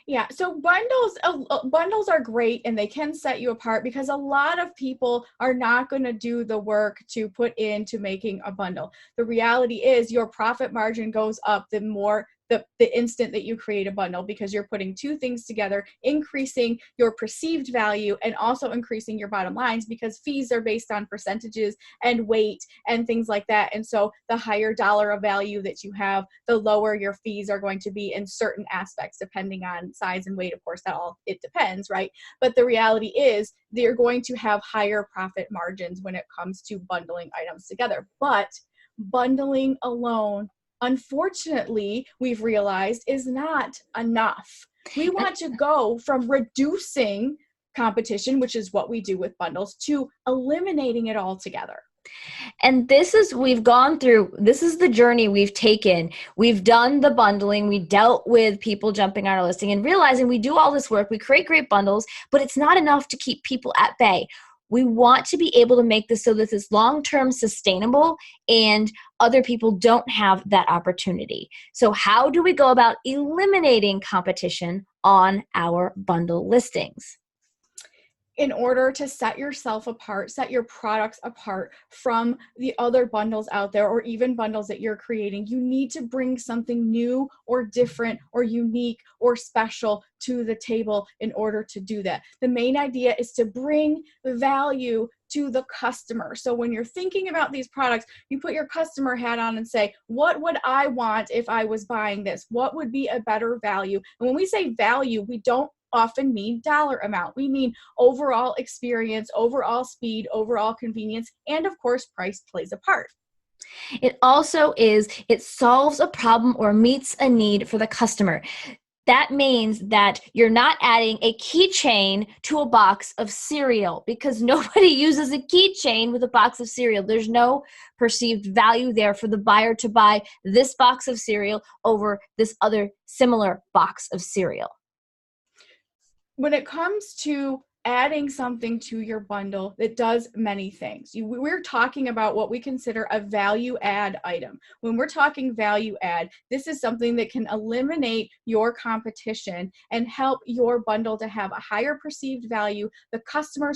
[SPEAKER 3] Yeah, so bundles are great, and they can set you apart because a lot of people are not going to do the work to put into making a bundle. The reality is your profit margin goes up the instant that you create a bundle, because you're putting two things together, increasing your perceived value and also increasing your bottom lines, because fees are based on percentages and weight and things like that. And so the higher dollar of value that you have, the lower your fees are going to be in certain aspects, depending on size and weight. Of course, it depends, right? But the reality is they're going to have higher profit margins when it comes to bundling items together. But bundling alone, unfortunately, we've realized, is not enough. We want to go from reducing competition, which is what we do with bundles, to eliminating it altogether.
[SPEAKER 2] And this is the journey we've taken. We've done the bundling. We dealt with people jumping on our listing and realizing we do all this work. We create great bundles, but it's not enough to keep people at bay. We want to be able to make this so that it's long-term sustainable and other people don't have that opportunity. So how do we go about eliminating competition on our bundle listings?
[SPEAKER 3] In order to set yourself apart, set your products apart from the other bundles out there, or even bundles that you're creating, you need to bring something new or different or unique or special to the table in order to do that. The main idea is to bring value to the customer. So when you're thinking about these products, you put your customer hat on and say, what would I want if I was buying this? What would be a better value? And when we say value, we don't often mean dollar amount. We mean overall experience, overall speed, overall convenience, and of course, price plays a part.
[SPEAKER 2] It solves a problem or meets a need for the customer. That means that you're not adding a keychain to a box of cereal, because nobody uses a keychain with a box of cereal. There's no perceived value there for the buyer to buy this box of cereal over this other similar box of cereal.
[SPEAKER 3] When it comes to adding something to your bundle that does many things, we're talking about what we consider a value add item. When we're talking value add, this is something that can eliminate your competition and help your bundle to have a higher perceived value. The customer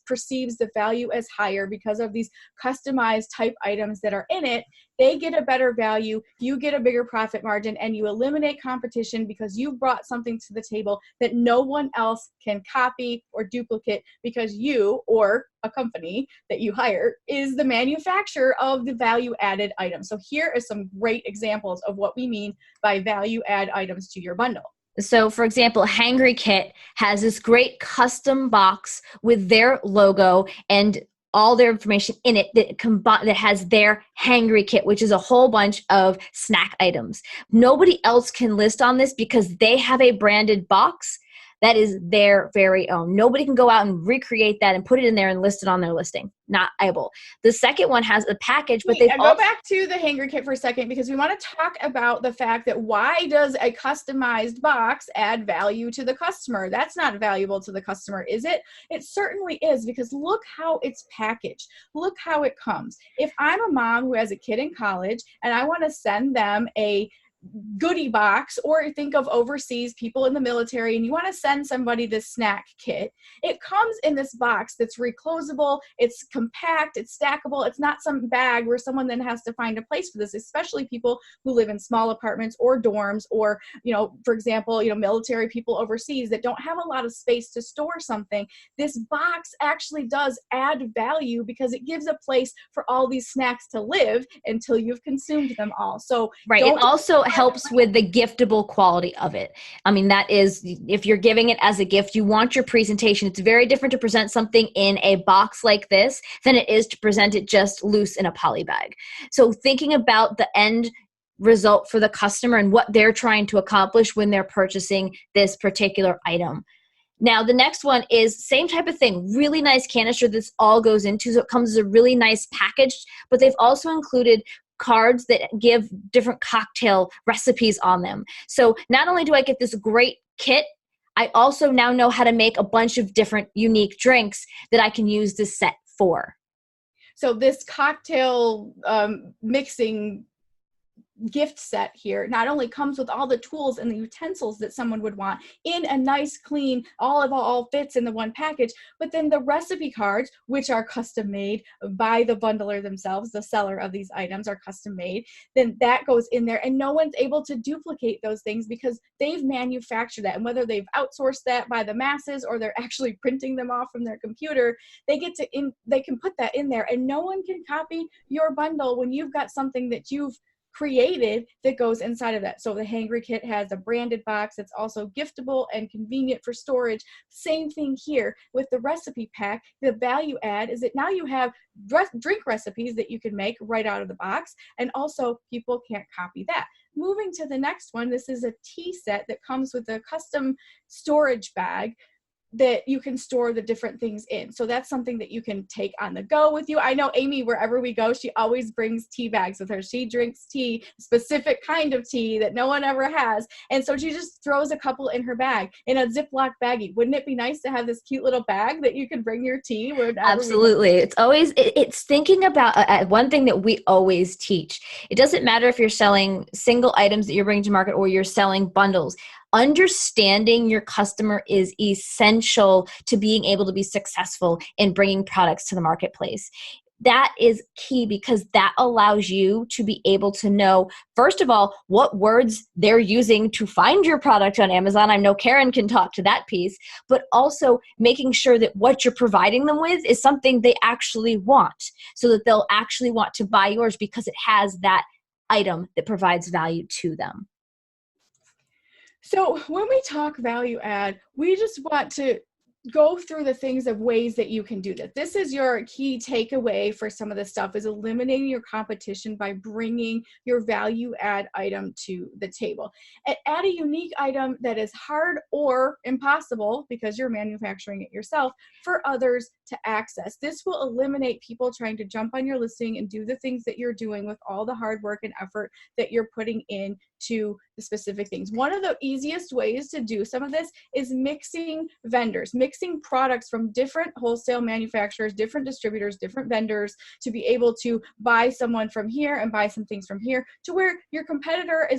[SPEAKER 3] perceives the value as higher because of these customized type items that are in it. They get a better value, you get a bigger profit margin, and you eliminate competition because you've brought something to the table that no one else can copy or duplicate, because you or a company that you hire is the manufacturer of the value added item. So here are some great examples of what we mean by value add items to your bundle.
[SPEAKER 2] So, for example, Hangry Kit has this great custom box with their logo and all their information in it that has their hangry kit, which is a whole bunch of snack items. Nobody else can list on this because they have a branded box that is their very own. Nobody can go out and recreate that and put it in there and list it on their listing. Not able. The second one has a package, but they've
[SPEAKER 3] go back to the hanger kit for a second, because we want to talk about the fact that why does a customized box add value to the customer? That's not valuable to the customer, is it? It certainly is, because look how it's packaged. Look how it comes. If I'm a mom who has a kid in college and I want to send them a goodie box, or think of overseas people in the military and you want to send somebody this snack kit, it comes in this box that's reclosable, it's compact, it's stackable. It's not some bag where someone then has to find a place for this, especially people who live in small apartments or dorms, or, for example, military people overseas that don't have a lot of space to store something. This box actually does add value because it gives a place for all these snacks to live until you've consumed them all. So
[SPEAKER 2] right. It also helps with the giftable quality of it. I mean, that is, if you're giving it as a gift, you want your presentation. It's very different to present something in a box like this than it is to present it just loose in a poly bag. So thinking about the end result for the customer and what they're trying to accomplish when they're purchasing this particular item. Now, the next one is same type of thing, really nice canister this all goes into. So it comes as a really nice package, but they've also included cards that give different cocktail recipes on them. So not only do I get this great kit, I also now know how to make a bunch of different unique drinks that I can use this set for.
[SPEAKER 3] So this cocktail mixing gift set here not only comes with all the tools and the utensils that someone would want in a nice, clean, all fits in the one package, but then the recipe cards, which are custom made by the bundler themselves, the seller of these items are custom made, then that goes in there, and no one's able to duplicate those things because they've manufactured that. And whether they've outsourced that by the masses or they're actually printing them off from their computer, they can put that in there, and no one can copy your bundle when you've got something that you've created that goes inside of that. So the hangry kit has a branded box. It's also giftable and convenient for storage. Same thing here with the recipe pack. The value add is that now you have drink recipes that you can make right out of the box, and also people can't copy that. Moving to the next one, this is a tea set that comes with a custom storage bag that you can store the different things in. So that's something that you can take on the go with you. I know Amy, wherever we go, she always brings tea bags with her. She drinks tea, specific kind of tea that no one ever has. And so she just throws a couple in her bag, in a Ziploc baggie. Wouldn't it be nice to have this cute little bag that you can bring your tea wherever?
[SPEAKER 2] Absolutely. It's always, it's thinking about one thing that we always teach. It doesn't matter if you're selling single items that you're bringing to market or you're selling bundles. Understanding your customer is essential to being able to be successful in bringing products to the marketplace. That is key because that allows you to be able to know, first of all, what words they're using to find your product on Amazon. I know Karon can talk to that piece, but also making sure that what you're providing them with is something they actually want, so that they'll actually want to buy yours because it has that item that provides value to them.
[SPEAKER 3] So when we talk value add, we just want to go through the things of ways that you can do that. This is your key takeaway for some of this stuff, is eliminating your competition by bringing your value add item to the table. And add a unique item that is hard or impossible, because you're manufacturing it yourself, for others to access. This will eliminate people trying to jump on your listing and do the things that you're doing with all the hard work and effort that you're putting in to the specific things. One of the easiest ways to do some of this is mixing vendors, mixing products from different wholesale manufacturers, different distributors, different vendors, to be able to buy someone from here and buy some things from here, to where your competitor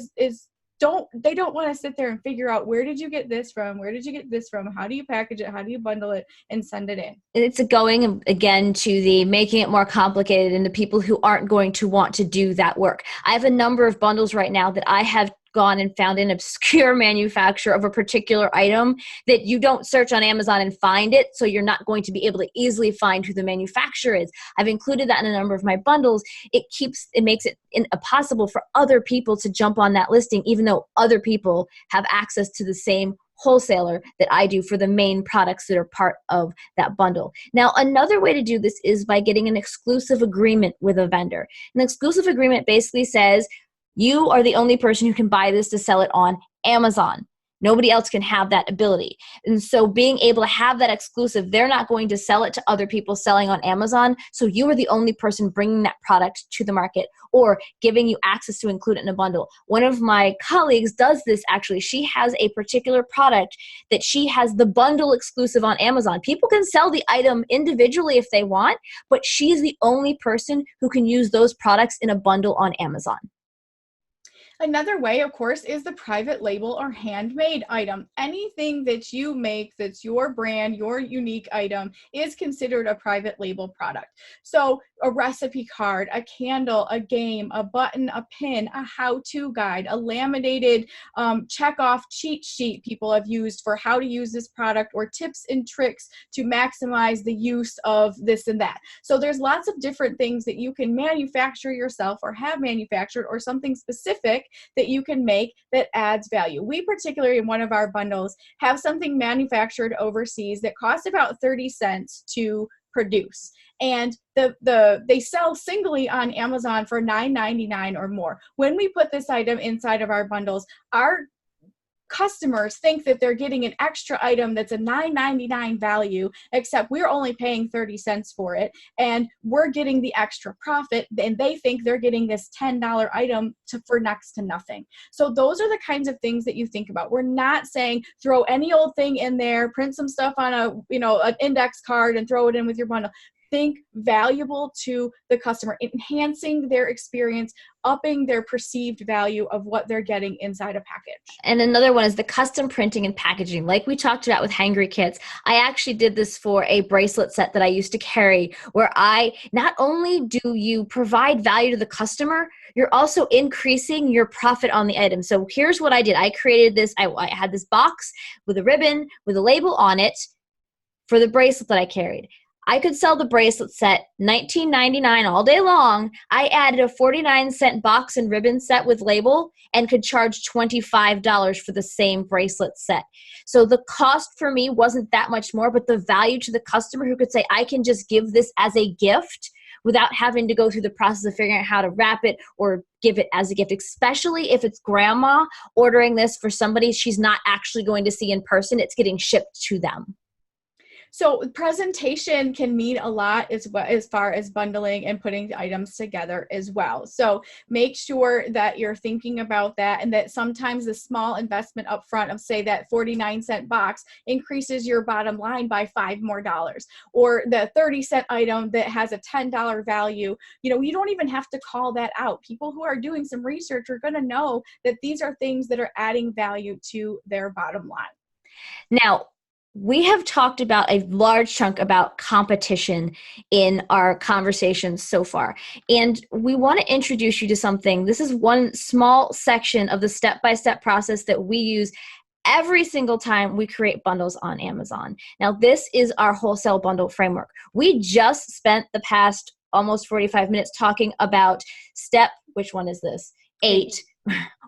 [SPEAKER 3] they don't want to sit there and figure out, where did you get this from? Where did you get this from? How do you package it? How do you bundle it and send it in?
[SPEAKER 2] It's going again to the making it more complicated and the people who aren't going to want to do that work. I have a number of bundles right now that I have gone and found an obscure manufacturer of a particular item that you don't search on Amazon and find it, so you're not going to be able to easily find who the manufacturer is. I've included that in a number of my bundles. It makes it impossible for other people to jump on that listing, even though other people have access to the same wholesaler that I do for the main products that are part of that bundle. Now, another way to do this is by getting an exclusive agreement with a vendor. An exclusive agreement basically says you are the only person who can buy this to sell it on Amazon. Nobody else can have that ability. And so being able to have that exclusive, they're not going to sell it to other people selling on Amazon. So you are the only person bringing that product to the market or giving you access to include it in a bundle. One of my colleagues does this actually. She has a particular product that she has the bundle exclusive on Amazon. People can sell the item individually if they want, but she's the only person who can use those products in a bundle on Amazon.
[SPEAKER 3] Another way, of course, is the private label or handmade item. Anything that you make that's your brand, your unique item, is considered a private label product. So a recipe card, a candle, a game, a button, a pin, a how-to guide, a laminated check-off cheat sheet people have used for how to use this product, or tips and tricks to maximize the use of this and that. So there's lots of different things that you can manufacture yourself or have manufactured, or something specific that you can make that adds value. We particularly in one of our bundles have something manufactured overseas that costs about 30 cents to produce. And they sell singly on Amazon for $9.99 or more. When we put this item inside of our bundles, our customers think that they're getting an extra item that's a $9.99 value, except we're only paying 30 cents for it, and we're getting the extra profit, and they think they're getting this $10 item for next to nothing. So those are the kinds of things that you think about. We're not saying throw any old thing in there, print some stuff on an index card and throw it in with your bundle. Think valuable to the customer, enhancing their experience, upping their perceived value of what they're getting inside a package.
[SPEAKER 2] And another one is the custom printing and packaging. Like we talked about with Hangry Kits, I actually did this for a bracelet set that I used to carry, where I not only do you provide value to the customer, you're also increasing your profit on the item. So here's what I did. I created this, I had this box with a ribbon with a label on it for the bracelet that I carried. I could sell the bracelet set $19.99 all day long. I added a 49-cent box and ribbon set with label and could charge $25 for the same bracelet set. So the cost for me wasn't that much more, but the value to the customer who could say, I can just give this as a gift without having to go through the process of figuring out how to wrap it or give it as a gift, especially if it's grandma ordering this for somebody she's not actually going to see in person. It's getting shipped to them.
[SPEAKER 3] So presentation can mean a lot as far as bundling and putting the items together as well. So make sure that you're thinking about that, and that sometimes the small investment up front of, say, that 49-cent box increases your bottom line by $5 more. Or the 30-cent item that has a $10 value, you don't even have to call that out. People who are doing some research are going to know that these are things that are adding value to their bottom line.
[SPEAKER 2] Now, we have talked about a large chunk about competition in our conversations so far, and we want to introduce you to something. This is one small section of the step-by-step process that we use every single time we create bundles on Amazon. Now, this is our wholesale bundle framework. We just spent the past almost 45 minutes talking about which one is this? 8,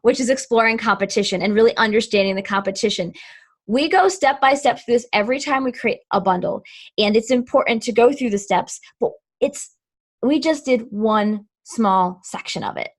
[SPEAKER 2] which is exploring competition and really understanding the competition. We go step by step through this every time we create a bundle, and it's important to go through the steps, but we just did one small section of it.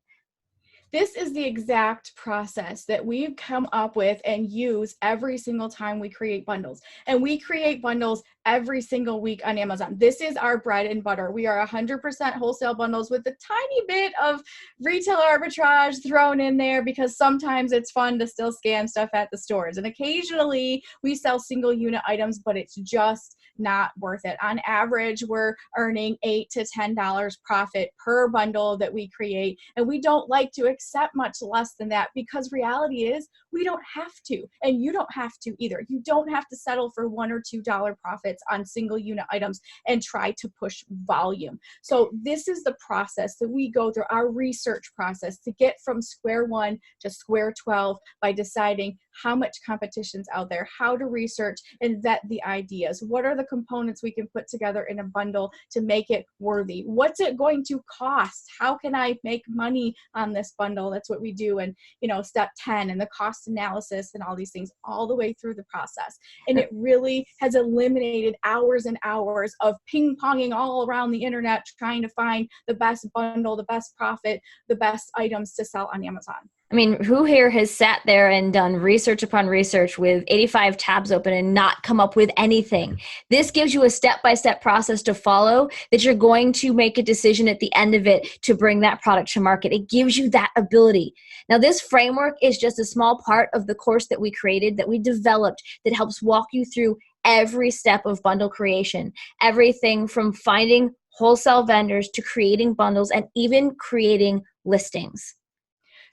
[SPEAKER 3] This is the exact process that we've come up with and use every single time we create bundles. And we create bundles every single week on Amazon. This is our bread and butter. We are 100% wholesale bundles with a tiny bit of retail arbitrage thrown in there, because sometimes it's fun to still scan stuff at the stores. And occasionally we sell single unit items, but it's just not worth it. On average, we're earning $8 to $10 profit per bundle that we create. And we don't like to accept much less than that, because reality is we don't have to, and you don't have to either. You don't have to settle for $1 or $2 profits on single unit items and try to push volume. So this is the process that we go through, our research process to get from square one to square 12 by deciding how much competition's out there, how to research and vet the ideas. What are the components we can put together in a bundle to make it worthy? What's it going to cost? How can I make money on this bundle? That's what we do. And, step 10 and the cost analysis and all these things all the way through the process. And it really has eliminated hours and hours of ping-ponging all around the internet trying to find the best bundle, the best profit, the best items to sell on Amazon.
[SPEAKER 2] I mean, who here has sat there and done research upon research with 85 tabs open and not come up with anything? This gives you a step-by-step process to follow that you're going to make a decision at the end of it to bring that product to market. It gives you that ability. Now, this framework is just a small part of the course that we created, that we developed, that helps walk you through every step of bundle creation. Everything from finding wholesale vendors to creating bundles and even creating listings.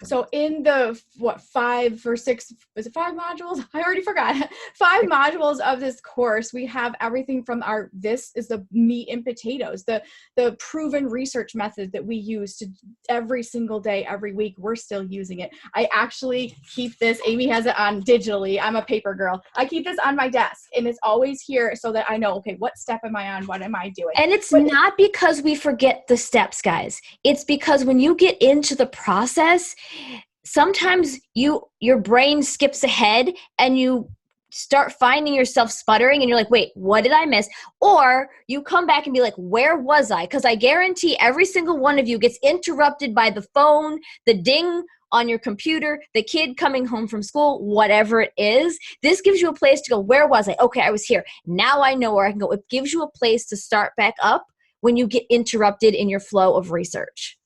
[SPEAKER 3] So in the, 5 or 6, is it 5 modules? I already forgot. 5 modules of this course, we have everything from this is the meat and potatoes, the proven research method that we use to every single day, every week. We're still using it. I actually keep this, Amy has it on digitally. I'm a paper girl. I keep this on my desk and it's always here so that I know, okay, what step am I on? What am I doing?
[SPEAKER 2] And it's not because we forget the steps, guys. It's because when you get into the process, sometimes your brain skips ahead and you start finding yourself sputtering and you're like, wait, what did I miss? Or you come back and be like, where was I? Because I guarantee every single one of you gets interrupted by the phone, the ding on your computer, the kid coming home from school, whatever it is. This gives you a place to go, where was I? Okay, I was here. Now I know where I can go. It gives you a place to start back up when you get interrupted in your flow of research.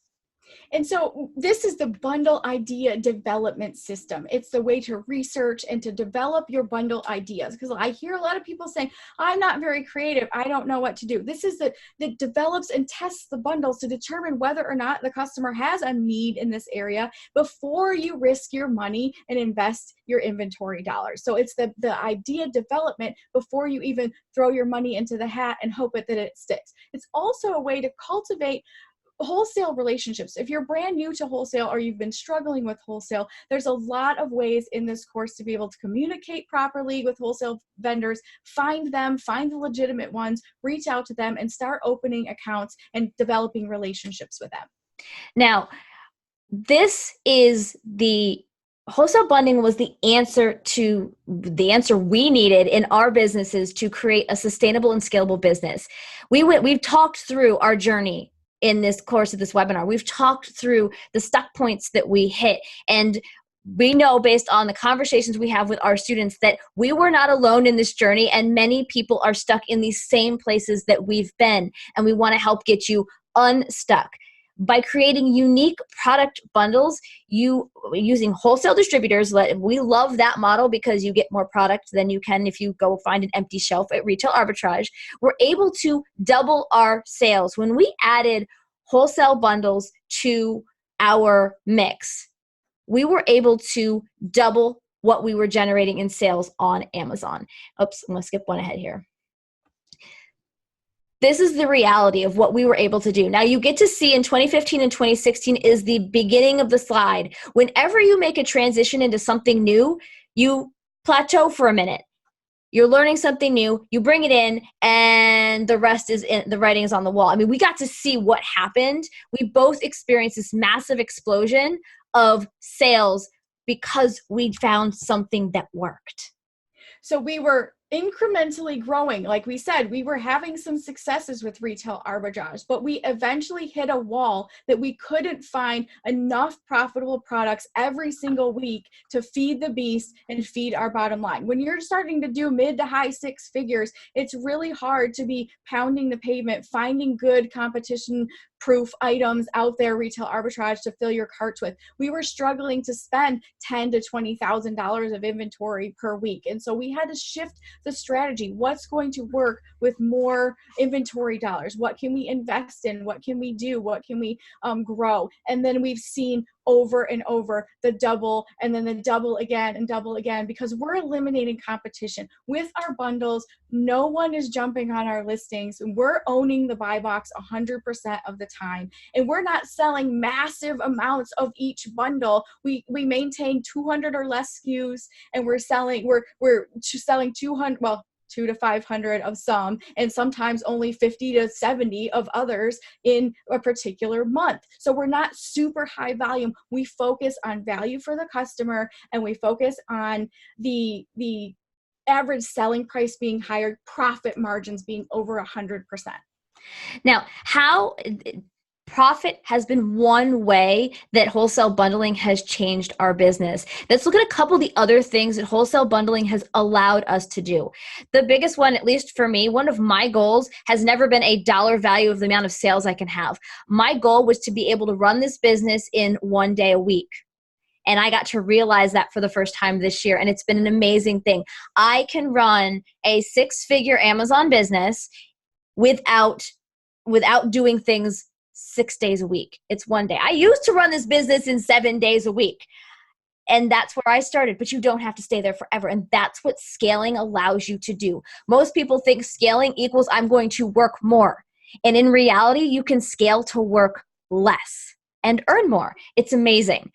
[SPEAKER 3] And so this is the bundle idea development system. It's the way to research and to develop your bundle ideas. Because I hear a lot of people saying, I'm not very creative. I don't know what to do. This is that develops and tests the bundles to determine whether or not the customer has a need in this area before you risk your money and invest your inventory dollars. So it's the idea development before you even throw your money into the hat and hope that it sticks. It's also a way to cultivate wholesale relationships. If you're brand new to wholesale or you've been struggling with wholesale, there's a lot of ways in this course to be able to communicate properly with wholesale vendors, find them, find the legitimate ones, reach out to them and start opening accounts and developing relationships with them.
[SPEAKER 2] Now, this is the wholesale bundling was the answer we needed in our businesses to create a sustainable and scalable business. We've talked through our journey in this course of this webinar. We've talked through the stuck points that we hit, and we know based on the conversations we have with our students that we were not alone in this journey, and many people are stuck in these same places that we've been, and we want to help get you unstuck. By creating unique product bundles, using wholesale distributors, we love that model because you get more product than you can if you go find an empty shelf at Retail Arbitrage. We're able to double our sales. When we added wholesale bundles to our mix, we were able to double what we were generating in sales on Amazon. Oops, I'm going to skip one ahead here. This is the reality of what we were able to do. Now you get to see in 2015 and 2016 is the beginning of the slide. Whenever you make a transition into something new, you plateau for a minute. You're learning something new, you bring it in, and the rest is the writing is on the wall. I mean, we got to see what happened. We both experienced this massive explosion of sales because we found something that worked.
[SPEAKER 3] So we were incrementally growing. Like we said, we were having some successes with Retail Arbitrage, but we eventually hit a wall that we couldn't find enough profitable products every single week to feed the beast and feed our bottom line. When you're starting to do mid to high 6 figures, it's really hard to be pounding the pavement, finding good competition proof items out there, Retail Arbitrage, to fill your carts with. We were struggling to spend $10,000 to $20,000 of inventory per week. And so we had to shift the strategy. What's going to work with more inventory dollars? What can we invest in? What can we do? What can we grow? And then we've seen over and over, the double and then the double again and double again, because we're eliminating competition. With our bundles, no one is jumping on our listings. We're owning the buy box 100% of the time. And we're not selling massive amounts of each bundle. We maintain 200 or less SKUs, and we're selling 200, well, 2 to 500 of some, and sometimes only 50 to 70 of others in a particular month. So we're not super high volume. We focus on value for the customer, and we focus on the average selling price being higher, profit margins being over 100%.
[SPEAKER 2] Now, how profit has been one way that wholesale bundling has changed our business. Let's look at a couple of the other things that wholesale bundling has allowed us to do. The biggest one, at least for me, one of my goals has never been a dollar value of the amount of sales I can have. My goal was to be able to run this business in 1 day a week. And I got to realize that for the first time this year. And it's been an amazing thing. I can run a 6-figure Amazon business without doing things 6 days a week. It's 1 day. I used to run this business in 7 days a week. And that's where I started, but you don't have to stay there forever. And that's what scaling allows you to do. Most people think scaling equals I'm going to work more. And in reality, you can scale to work less and earn more. It's amazing.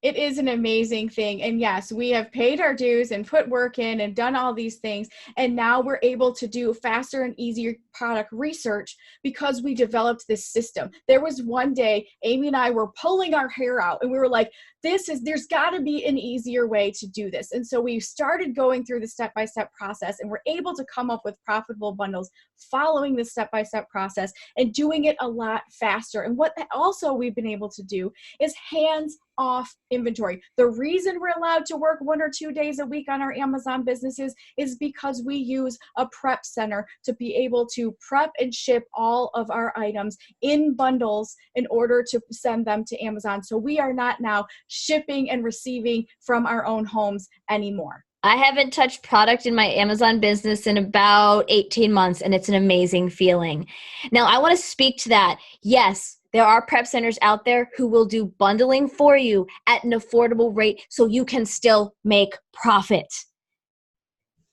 [SPEAKER 3] It is an amazing thing. And yes, we have paid our dues and put work in and done all these things. And now we're able to do faster and easier product research because we developed this system. There was one day, Amy and I were pulling our hair out and we were like, there's got to be an easier way to do this. And so we started going through the step-by-step process, and we're able to come up with profitable bundles following the step-by-step process and doing it a lot faster. And what also we've been able to do is hands-off inventory. The reason we're allowed to work 1 or 2 days a week on our Amazon businesses is because we use a prep center to be able to prep and ship all of our items in bundles in order to send them to Amazon. So we are not now shipping and receiving from our own homes anymore.
[SPEAKER 2] I haven't touched product in my Amazon business in about 18 months, and it's an amazing feeling. Now, I want to speak to that. Yes, there are prep centers out there who will do bundling for you at an affordable rate so you can still make profit.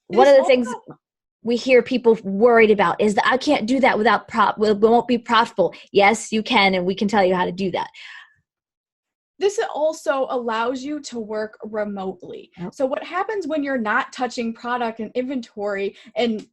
[SPEAKER 2] One of the things we hear people worried about is that I can't do that without it won't be profitable. Yes, you can, and we can tell you how to do that.
[SPEAKER 3] This also allows you to work remotely. Yep. So what happens when you're not touching product and inventory in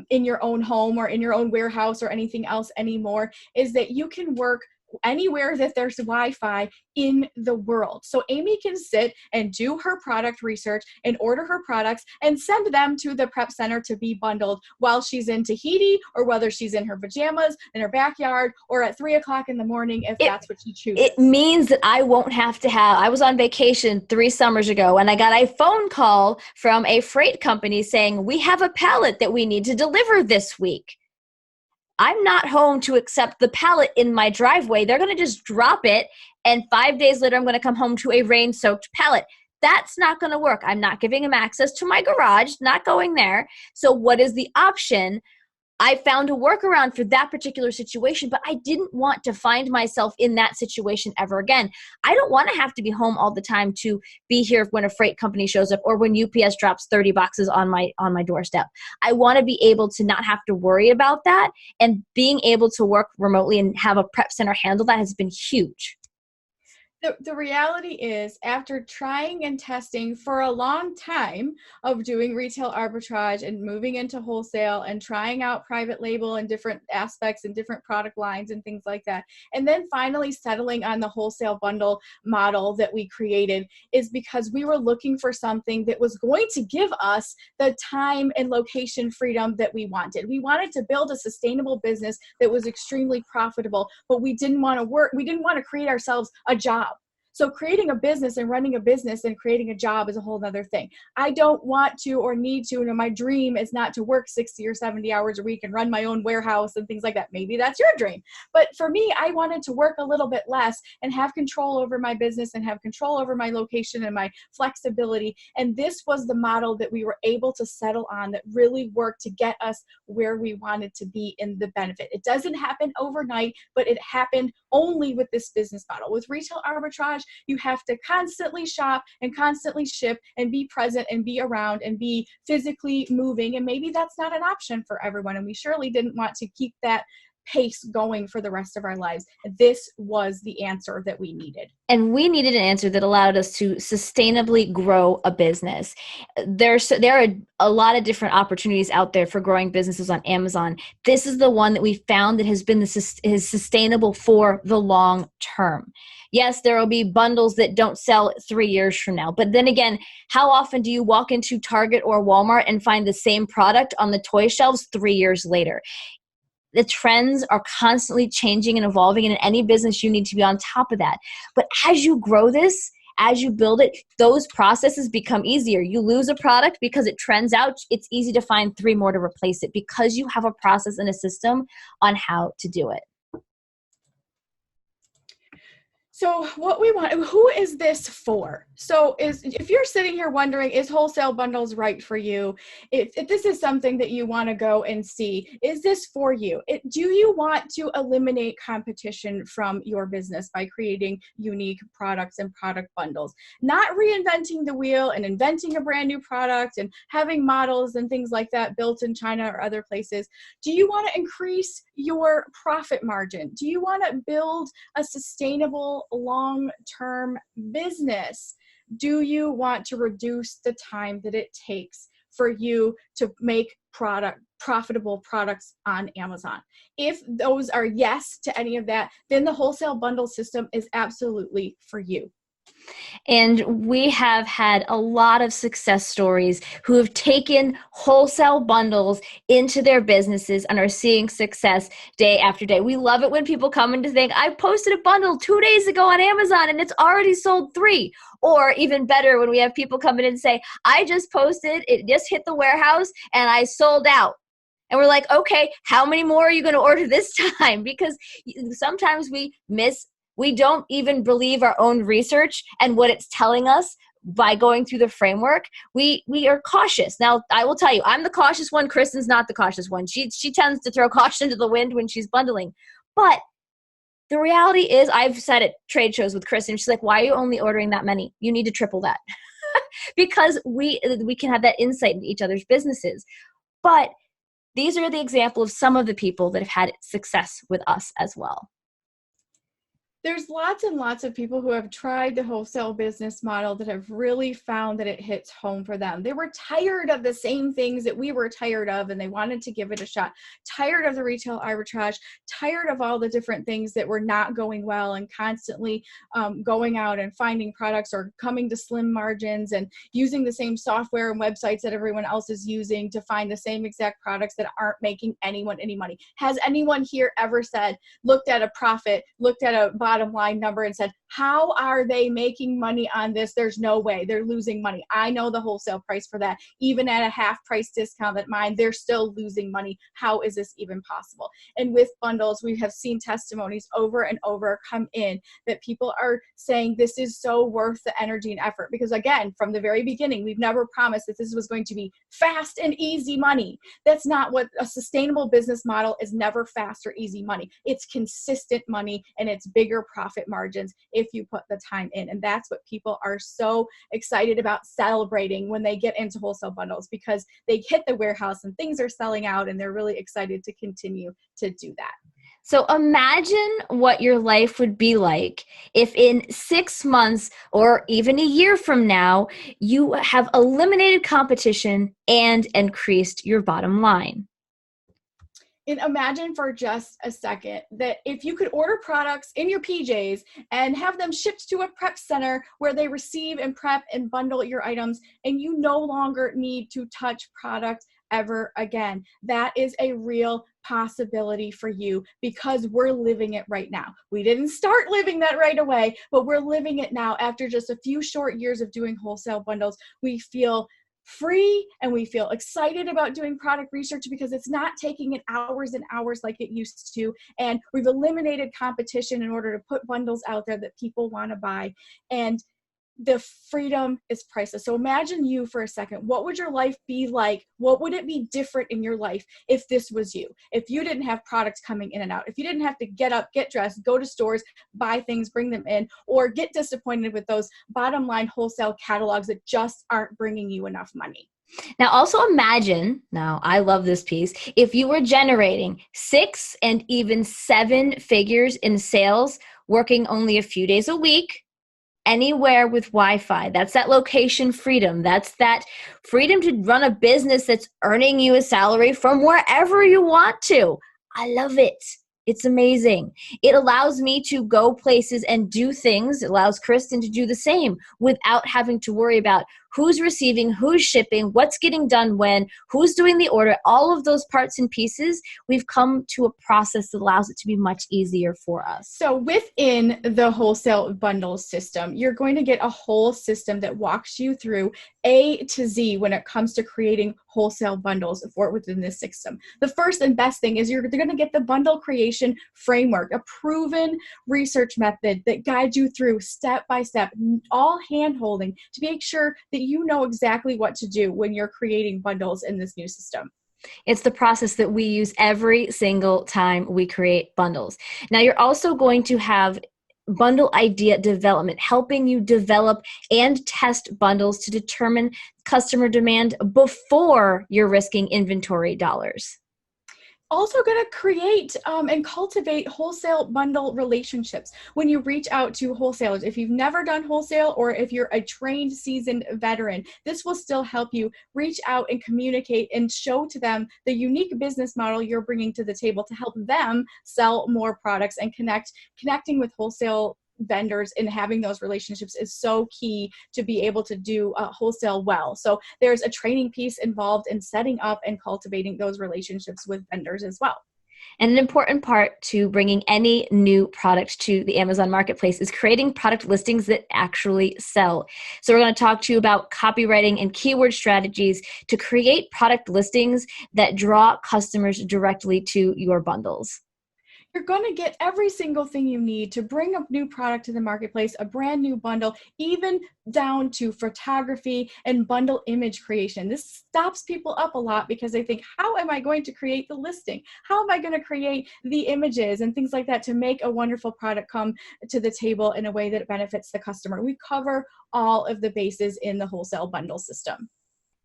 [SPEAKER 3] your own home or in your own warehouse or anything else anymore is that you can work anywhere that there's Wi-Fi in the world. So Amy can sit and do her product research and order her products and send them to the prep center to be bundled while she's in Tahiti, or whether she's in her pajamas in her backyard, or at 3 o'clock in the morning if that's what she chooses.
[SPEAKER 2] It means that I won't have to I was on vacation 3 summers ago and I got a phone call from a freight company saying, we have a pallet that we need to deliver this week. I'm not home to accept the pallet in my driveway. They're going to just drop it, and 5 days later, I'm going to come home to a rain-soaked pallet. That's not going to work. I'm not giving them access to my garage, not going there. So what is the option? I found a workaround for that particular situation, but I didn't want to find myself in that situation ever again. I don't want to have to be home all the time to be here when a freight company shows up or when UPS drops 30 boxes on my doorstep. I want to be able to not have to worry about that, and being able to work remotely and have a prep center handle that has been huge.
[SPEAKER 3] The reality is, after trying and testing for a long time of doing retail arbitrage and moving into wholesale and trying out private label and different aspects and different product lines and things like that, and then finally settling on the wholesale bundle model that we created, is because we were looking for something that was going to give us the time and location freedom that we wanted. We wanted to build a sustainable business that was extremely profitable, but we didn't want to create ourselves a job. So creating a business and running a business and creating a job is a whole other thing. I don't want to or need to, my dream is not to work 60 or 70 hours a week and run my own warehouse and things like that. Maybe that's your dream. But for me, I wanted to work a little bit less and have control over my business and have control over my location and my flexibility. And this was the model that we were able to settle on that really worked to get us where we wanted to be in the benefit. It doesn't happen overnight, but it happened only with this business model. With retail arbitrage, you have to constantly shop and constantly ship and be present and be around and be physically moving. And maybe that's not an option for everyone. And we surely didn't want to keep that pace going for the rest of our lives. This was the answer that we needed.
[SPEAKER 2] And we needed an answer that allowed us to sustainably grow a business. There are a lot of different opportunities out there for growing businesses on Amazon. This is the one that we found that has been is sustainable for the long term. Yes, there will be bundles that don't sell 3 years from now. But then again, how often do you walk into Target or Walmart and find the same product on the toy shelves 3 years later? The trends are constantly changing and evolving, and in any business, you need to be on top of that. But as you grow this, as you build it, those processes become easier. You lose a product because it trends out. It's easy to find 3 more to replace it because you have a process and a system on how to do it.
[SPEAKER 3] So what we want, who is this for? So if you're sitting here wondering, is wholesale bundles right for you? If this is something that you want to go and see, is this for you? Do you want to eliminate competition from your business by creating unique products and product bundles? Not reinventing the wheel and inventing a brand new product and having models and things like that built in China or other places. Do you want to increase your profit margin? Do you want to build a sustainable long-term business? Do you want to reduce the time that it takes for you to make profitable products on Amazon? If those are yes to any of that, then the wholesale bundle system is absolutely for you.
[SPEAKER 2] And we have had a lot of success stories who have taken wholesale bundles into their businesses and are seeing success day after day. We love it when people come in to think, I posted a bundle 2 days ago on Amazon and it's already sold 3. Or even better, when we have people come in and say, I just posted, it just hit the warehouse and I sold out. And we're like, okay, how many more are you going to order this time? Because sometimes we don't even believe our own research and what it's telling us by going through the framework. We are cautious. Now, I will tell you, I'm the cautious one. Kristen's not the cautious one. She tends to throw caution to the wind when she's bundling. But the reality is, I've said at trade shows with Kristen, she's like, why are you only ordering that many? You need to triple that. Because we can have that insight into each other's businesses. But these are the example of some of the people that have had success with us as well.
[SPEAKER 3] There's lots and lots of people who have tried the wholesale business model that have really found that it hits home for them. They were tired of the same things that we were tired of, and they wanted to give it a shot. Tired of the retail arbitrage, tired of all the different things that were not going well and constantly going out and finding products or coming to slim margins and using the same software and websites that everyone else is using to find the same exact products that aren't making anyone any money. Has anyone here ever looked at a profit, looked at a bottom line number and said, how are they making money on this? There's no way. They're losing money. I know the wholesale price for that. Even at a half price discount at mine, they're still losing money. How is this even possible? And with bundles, we have seen testimonies over and over come in that people are saying this is so worth the energy and effort. Because again, from the very beginning, we've never promised that this was going to be fast and easy money. That's not what a sustainable business model is. Never fast or easy money. It's consistent money and it's bigger profit margins if you put the time in. And that's what people are so excited about celebrating when they get into wholesale bundles, because they hit the warehouse and things are selling out and they're really excited to continue to do that.
[SPEAKER 2] So imagine what your life would be like if in 6 months or even a year from now, you have eliminated competition and increased your bottom line.
[SPEAKER 3] And imagine for just a second that if you could order products in your PJs and have them shipped to a prep center where they receive and prep and bundle your items, and you no longer need to touch product ever again. That is a real possibility for you because we're living it right now. We didn't start living that right away, but we're living it now. After just a few short years of doing wholesale bundles, we feel free and we feel excited about doing product research because it's not taking it hours and hours like it used to. And we've eliminated competition in order to put bundles out there that people want to buy. And the freedom is priceless. So imagine you for a second. What would your life be like? What would it be different in your life if this was you? If you didn't have products coming in and out, if you didn't have to get up, get dressed, go to stores, buy things, bring them in, or get disappointed with those bottom line wholesale catalogs that just aren't bringing you enough money.
[SPEAKER 2] Now, also imagine, now I love this piece, if you were generating 6 and even 7 figures in sales, working only a few days a week, anywhere with Wi-Fi. That's that location freedom. That's that freedom to run a business that's earning you a salary from wherever you want to. I love it. It's amazing. It allows me to go places and do things. It allows Kristen to do the same without having to worry about who's receiving, who's shipping, what's getting done when, who's doing the order, all of those parts and pieces. We've come to a process that allows it to be much easier for us.
[SPEAKER 3] So within the wholesale bundle system, you're going to get a whole system that walks you through A to Z when it comes to creating wholesale bundles within this system. The first and best thing is you're going to get the bundle creation framework, a proven research method that guides you through step by step, all hand-holding to make sure that you know exactly what to do when you're creating bundles in this new system.
[SPEAKER 2] It's the process that we use every single time we create bundles. Now, you're also going to have bundle idea development, helping you develop and test bundles to determine customer demand before you're risking inventory dollars.
[SPEAKER 3] Also going to create and cultivate wholesale bundle relationships. When you reach out to wholesalers, if you've never done wholesale or if you're a trained, seasoned veteran, this will still help you reach out and communicate and show to them the unique business model you're bringing to the table to help them sell more products. And connecting with wholesale vendors and having those relationships is so key to be able to do wholesale well. So there's a training piece involved in setting up and cultivating those relationships with vendors as well.
[SPEAKER 2] And an important part to bringing any new product to the Amazon marketplace is creating product listings that actually sell. So we're going to talk to you about copywriting and keyword strategies to create product listings that draw customers directly to your bundles.
[SPEAKER 3] You're going to get every single thing you need to bring a new product to the marketplace, a brand new bundle, even down to photography and bundle image creation. This stops people up a lot because they think, how am I going to create the listing? How am I going to create the images and things like that to make a wonderful product come to the table in a way that benefits the customer? We cover all of the bases in the wholesale bundle system.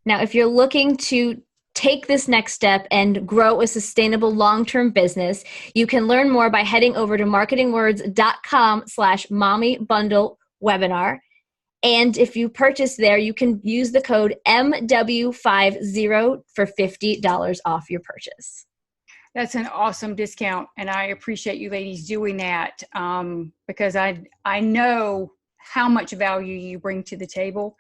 [SPEAKER 2] Now, if you're looking to take this next step and grow a sustainable long-term business, you can learn more by heading over to marketingwords.com/mommybundlewebinar. And if you purchase there, you can use the code MW50 for $50 off your purchase.
[SPEAKER 1] That's an awesome discount, and I appreciate you ladies doing that because I know how much value you bring to the table.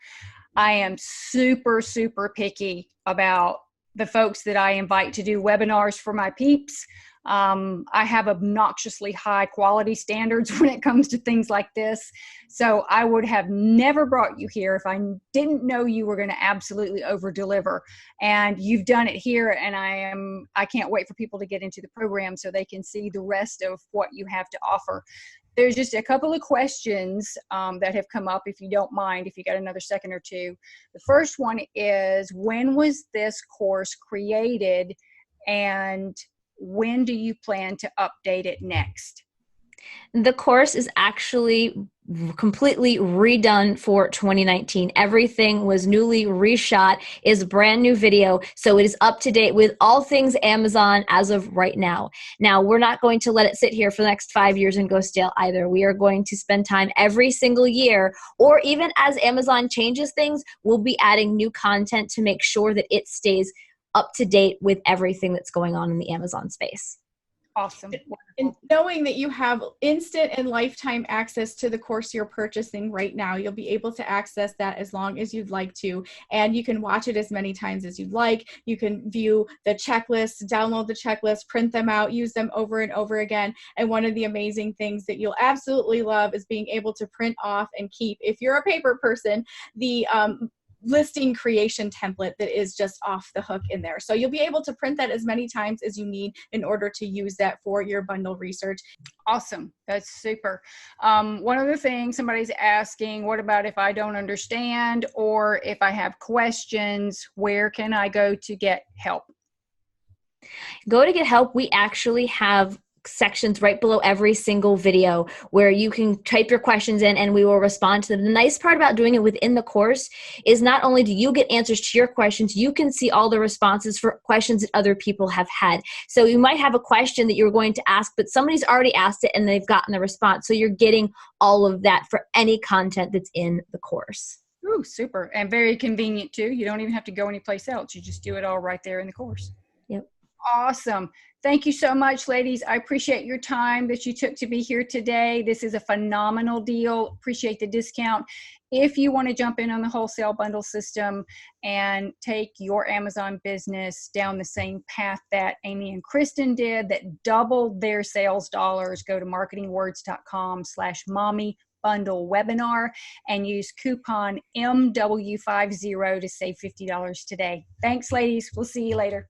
[SPEAKER 1] I am super, super picky about the folks that I invite to do webinars for my peeps. I have obnoxiously high quality standards when it comes to things like this. So I would have never brought you here if I didn't know you were going to absolutely over deliver. And you've done it here, and I can't wait for people to get into the program so they can see the rest of what you have to offer. There's just a couple of questions that have come up, if you don't mind, if you got another second or two. The first one is, when was this course created, and when do you plan to update it next?
[SPEAKER 2] The course is actually completely redone for 2019. Everything was newly reshot, is brand new video, so it is up to date with all things Amazon as of right now. Now, we're not going to let it sit here for the next 5 years and go stale either. We are going to spend time every single year, or even as Amazon changes things, we'll be adding new content to make sure that it stays up to date with everything that's going on in the Amazon space.
[SPEAKER 1] Awesome.
[SPEAKER 3] And knowing that you have instant and lifetime access to the course you're purchasing right now, you'll be able to access that as long as you'd like to. And you can watch it as many times as you'd like. You can view the checklist, download the checklist, print them out, use them over and over again. And one of the amazing things that you'll absolutely love is being able to print off and keep, if you're a paper person, the listing creation template that is just off the hook in there. So you'll be able to print that as many times as you need in order to use that for your bundle research.
[SPEAKER 1] Awesome. That's super. One other thing, somebody's asking, what about if I don't understand or if I have questions, where can I go to get help?
[SPEAKER 2] Go to get help. We actually have sections right below every single video where you can type your questions in and we will respond to them. The nice part about doing it within the course is not only do you get answers to your questions, you can see all the responses for questions that other people have had. So you might have a question that you're going to ask, but somebody's already asked it and they've gotten the response. So you're getting all of that for any content that's in the course.
[SPEAKER 1] Ooh, super. And very convenient too. You don't even have to go anyplace else. You just do it all right there in the course.
[SPEAKER 2] Yep.
[SPEAKER 1] Awesome. Thank you so much, ladies. I appreciate your time that you took to be here today. This is a phenomenal deal. Appreciate the discount. If you want to jump in on the wholesale bundle system and take your Amazon business down the same path that Amy and Kristen did, that doubled their sales dollars, go to marketingwords.com/mommy bundle webinar and use coupon MW50 to save $50 today. Thanks, ladies. We'll see you later.